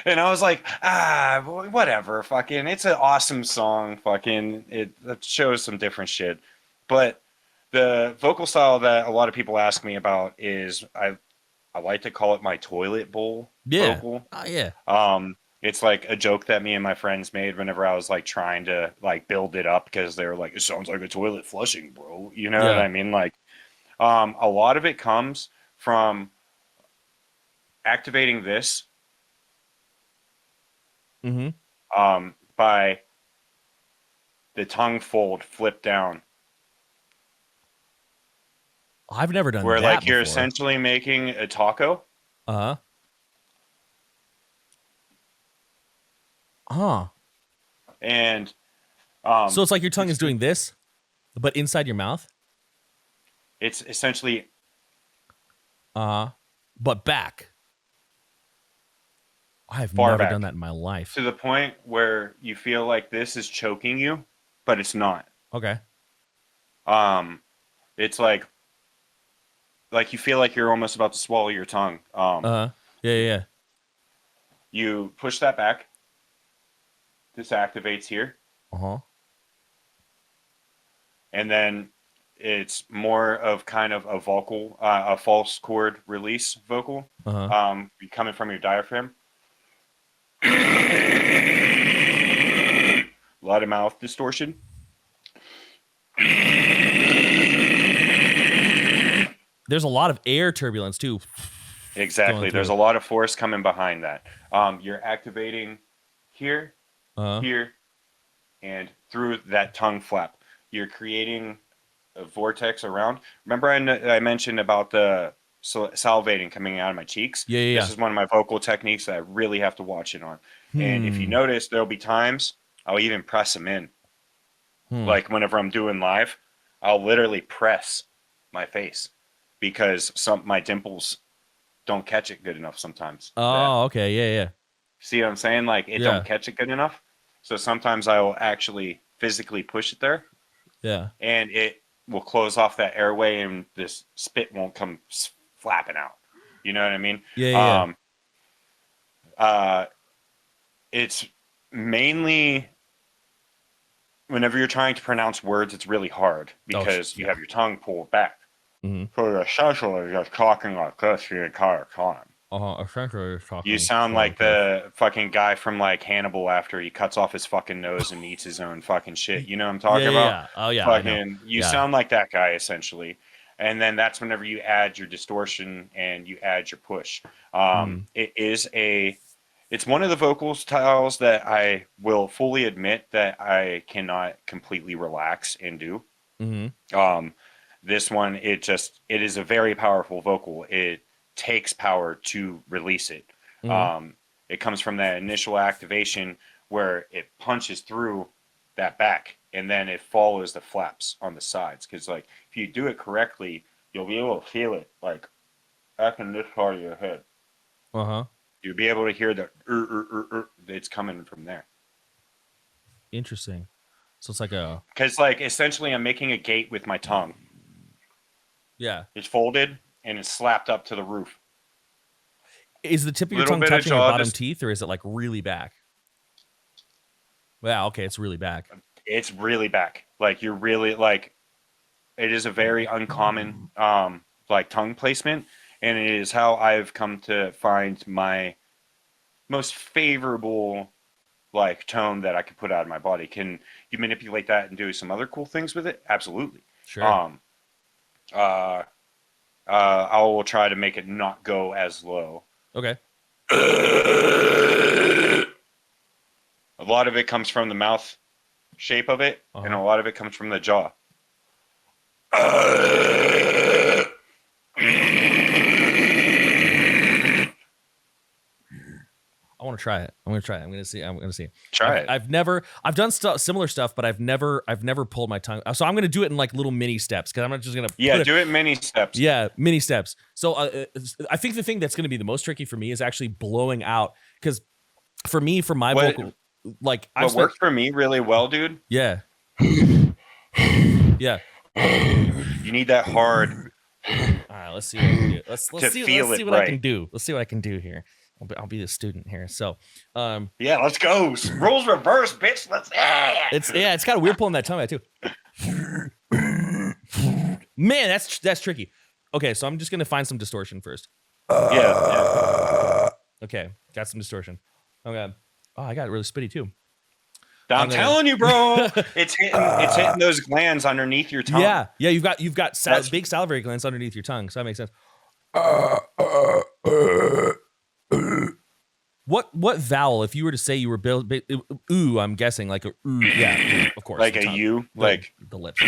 And I was like, whatever, fucking, it's an awesome song. Fucking, it shows some different shit. But the vocal style that a lot of people ask me about is I like to call it my toilet bowl vocal. Yeah. It's like a joke that me and my friends made whenever I was like trying to like build it up, because they were like, it sounds like a toilet flushing, bro. You know what I mean? Like, a lot of it comes from activating this by the tongue fold flip down. I've never done where that like you're before. essentially making a taco. And so it's like your tongue is doing this, but inside your mouth. It's essentially but back. I've far never back done that in my life. to the point where you feel like this is choking you, but it's not. Okay. It's like you feel like you're almost about to swallow your tongue. Yeah. You push that back. This activates here. And then it's more of kind of a vocal, a false chord release vocal, coming from your diaphragm. A lot of mouth distortion. There's a lot of air turbulence too. Exactly. There's a lot of force coming behind that. You're activating here, here, and through that tongue flap. You're creating a vortex around. Remember I mentioned about the salivating coming out of my cheeks? Yeah. This is one of my vocal techniques that I really have to watch it on. And if you notice, there'll be times I'll even press them in. Like whenever I'm doing live, I'll literally press my face because my dimples don't catch it good enough sometimes. Okay. Yeah. See what I'm saying? Like it don't catch it good enough. So sometimes I will actually physically push it there. Yeah. And it will close off that airway and this spit won't come flapping out. You know what I mean? Yeah. It's mainly whenever you're trying to pronounce words, it's really hard because you have your tongue pulled back. So you're essentially just talking like this the entire time. Essentially talking. You sound like the fucking guy from like Hannibal after he cuts off his fucking nose and eats his own fucking shit. You know what I'm talking about? Yeah. Oh yeah. Fucking, you sound like that guy essentially. And then that's whenever you add your distortion and you add your push. It's one of the vocal styles that I will fully admit that I cannot completely relax and do. This one, it is a very powerful vocal. It takes power to release it. It comes from that initial activation where it punches through that back and then it follows the flaps on the sides. Because like if you do it correctly, you'll be able to feel it like back in this part of your head. Uh-huh. You'll be able to hear the it's coming from there. Interesting. So it's like a Because like essentially I'm making a gate with my tongue. yeah. It's folded and it's slapped up to the roof. Is the tip of your Little tongue bit of touching your jaw bottom just- teeth, or is it like really back? Yeah, okay, it's really back. It's really back. Like you're really like it is a very uncommon like tongue placement, and it is how I've come to find my most favorable like tone that I can put out of my body. Can you manipulate that and do some other cool things with it? Absolutely. Sure. I will try to make it not go as low. Okay. A lot of it comes from the mouth shape of it, and a lot of it comes from the jaw. I want to try it. I'm going to try it. I'm going to see. Try it. I've done similar stuff, but I've never pulled my tongue. So I'm going to do it in like little mini steps, because I'm not just going to do it mini steps. Yeah, mini steps. So I think the thing that's going to be the most tricky for me is actually blowing out, because for me, for my vocal, like what worked for me really well, dude. Yeah. Yeah. You need that hard. All right, let's see what I can do. Let's see what I can do. Let's see what I can do here. I'll be the student here. So, yeah, let's go. Roles reverse, bitch. It's kind of weird pulling that tongue out too. Man, that's tricky. Okay, so I'm just gonna find some distortion first. Yeah. Okay, got some distortion. Okay. Oh, I got really spitty too. I'm telling you, bro. It's hitting those glands underneath your tongue. Yeah. You've got big salivary glands underneath your tongue, so that makes sense. What vowel, if you were to say you were built, ooh, I'm guessing like a ooh, yeah, of course, like a U, like the lips.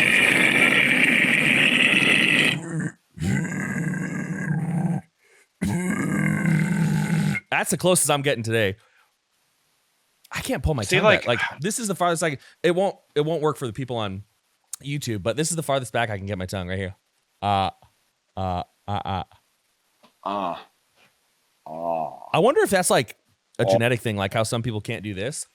That's the closest I'm getting today. I can't pull my tongue back. Like this is the farthest I can. It won't work for the people on YouTube, but this is the farthest back I can get my tongue right here. I wonder if that's like a genetic thing, like how some people can't do this.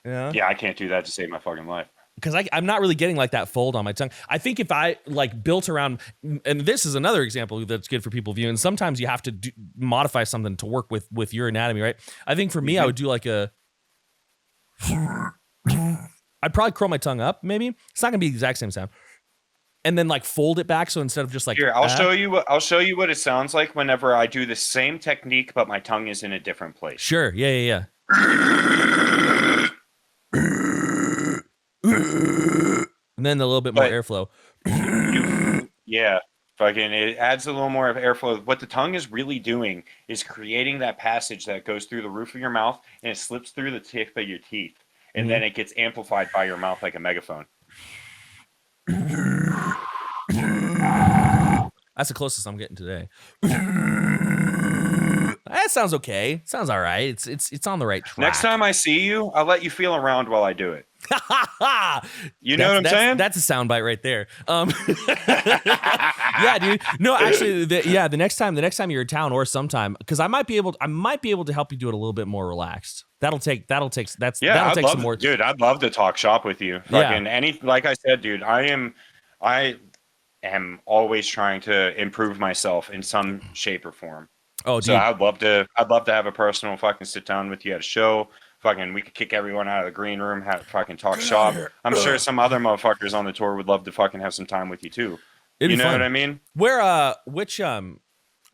Yeah, I can't do that to save my fucking life. Because I'm not really getting like that fold on my tongue. I think if I like built around, and this is another example that's good for people viewing. Sometimes you have to modify something to work with your anatomy, right? I think for me, I would do like a. I'd probably curl my tongue up. Maybe it's not gonna be the exact same sound, and then like fold it back. So instead of just like here, I'll show you what it sounds like whenever I do the same technique, but my tongue is in a different place. Sure. Yeah. And then a little bit more airflow. Yeah, fucking it adds a little more of airflow. What the tongue is really doing is creating that passage that goes through the roof of your mouth and it slips through the tip of your teeth, and then it gets amplified by your mouth like a megaphone. That's the closest I'm getting today. That sounds okay. Sounds all right. It's on the right track. Next time I see you, I'll let you feel around while I do it. You know what I'm saying? That's a soundbite right there. Yeah, dude. No, actually, the next time you're in town or sometime, because I might be able to help you do it a little bit more relaxed. That'll take some more. Dude, I'd love to talk shop with you. Fucking like I said, dude, I am always trying to improve myself in some shape or form. Oh, dude. So I'd love to have a personal fucking sit down with you at a show. Fucking, we could kick everyone out of the green room, have fucking talk shop. I'm sure some other motherfuckers on the tour would love to fucking have some time with you too. You know what I mean? Where, which, are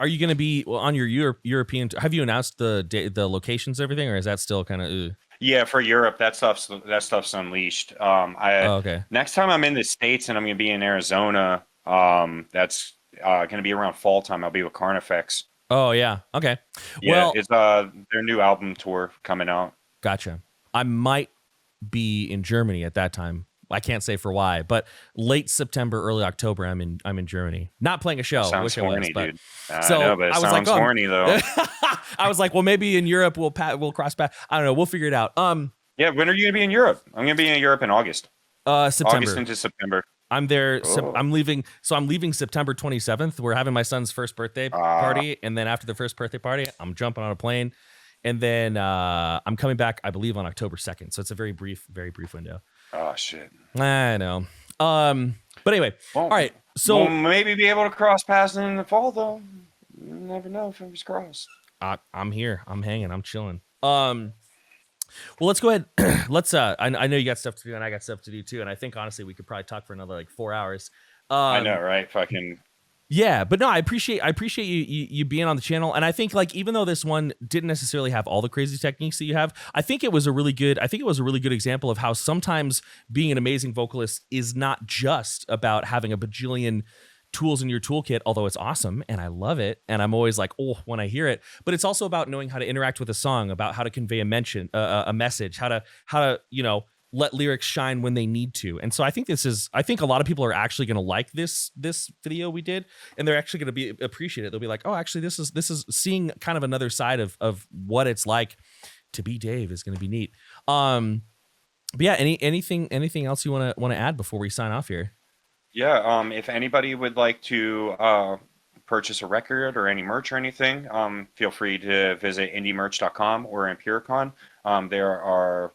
you going to be on your European? Have you announced the locations, and everything, or is that still kind of? Yeah, for Europe, that stuff's unleashed. Okay. Next time I'm in the States and I'm going to be in Arizona, that's going to be around fall time. I'll be with Carnifex. Oh yeah. Okay. Yeah, well, it's their new album tour coming out. Gotcha. I might be in Germany at that time. I can't say for why, but late September, early October, I'm in Germany. Not playing a show. Sounds horny, dude. So I know, but it sounds horny though. I was like, well, maybe in Europe we'll cross paths. I don't know. We'll figure it out. Yeah. When are you gonna be in Europe? I'm gonna be in Europe in August. September. August into September. I'm there. Oh. I'm leaving. So I'm leaving September 27th. We're having my son's first birthday party, and then after the first birthday party, I'm jumping on a plane, and then I'm coming back, I believe, on October 2nd. So it's a very brief window. Oh shit. I know. But anyway, Well, all right. So we'll maybe be able to cross paths in the fall, though. You never know. Fingers crossed. I'm here. I'm hanging. I'm chilling. Well, let's go ahead. Let's. I know you got stuff to do, and I got stuff to do too. And I think honestly, we could probably talk for another like 4 hours. I know, right? Fucking. Yeah, but no, I appreciate you being on the channel, and I think like even though this one didn't necessarily have all the crazy techniques that you have, I think it was a really good example of how sometimes being an amazing vocalist is not just about having a bajillion tools in your toolkit, although it's awesome and I love it, and I'm always like, oh, when I hear it, but it's also about knowing how to interact with a song, about how to convey a message, how to let lyrics shine when they need to. And so I think a lot of people are actually going to like this video we did, and they're actually going to appreciate it. They'll be like, oh, actually this is seeing kind of another side of what it's like to be Dave is going to be neat. But yeah, anything else you want to add before we sign off here? Yeah, if anybody would like to purchase a record or any merch or anything, feel free to visit indiemerch.com or Empiricon. There are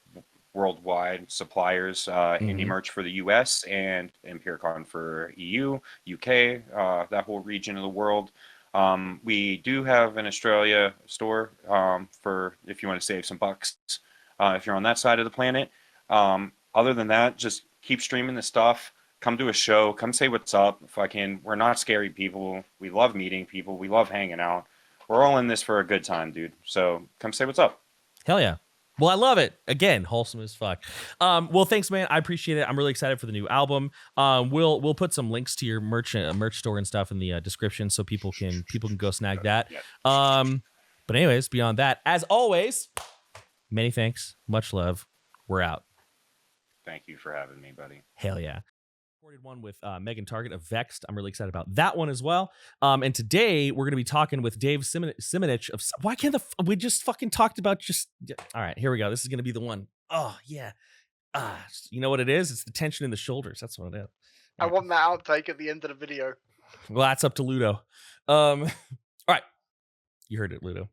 worldwide suppliers, indie merch for the US and Empiricon for EU, UK, that whole region of the world. We do have an Australia store for if you want to save some bucks if you're on that side of the planet. Other than that, just keep streaming the stuff. Come to a show. Come say what's up. We're not scary people. We love meeting people. We love hanging out. We're all in this for a good time, dude. So come say what's up. Hell yeah. Well, I love it. Again, wholesome as fuck. Well, thanks, man. I appreciate it. I'm really excited for the new album. We'll put some links to your merch store and stuff in the description so people can go snag that. But anyways, beyond that, as always, many thanks, much love. We're out. Thank you for having me, buddy. Hell yeah. Recorded one with Megan Target of Vexed. I'm really excited about that one as well. And today we're going to be talking with Dave Simonich of. Why can't we just fucking talked about just. All right, here we go. This is going to be the one. Oh yeah. You know what it is? It's the tension in the shoulders. That's what it is. I want that outtake at the end of the video. Well, that's up to Ludo. All right. You heard it, Ludo.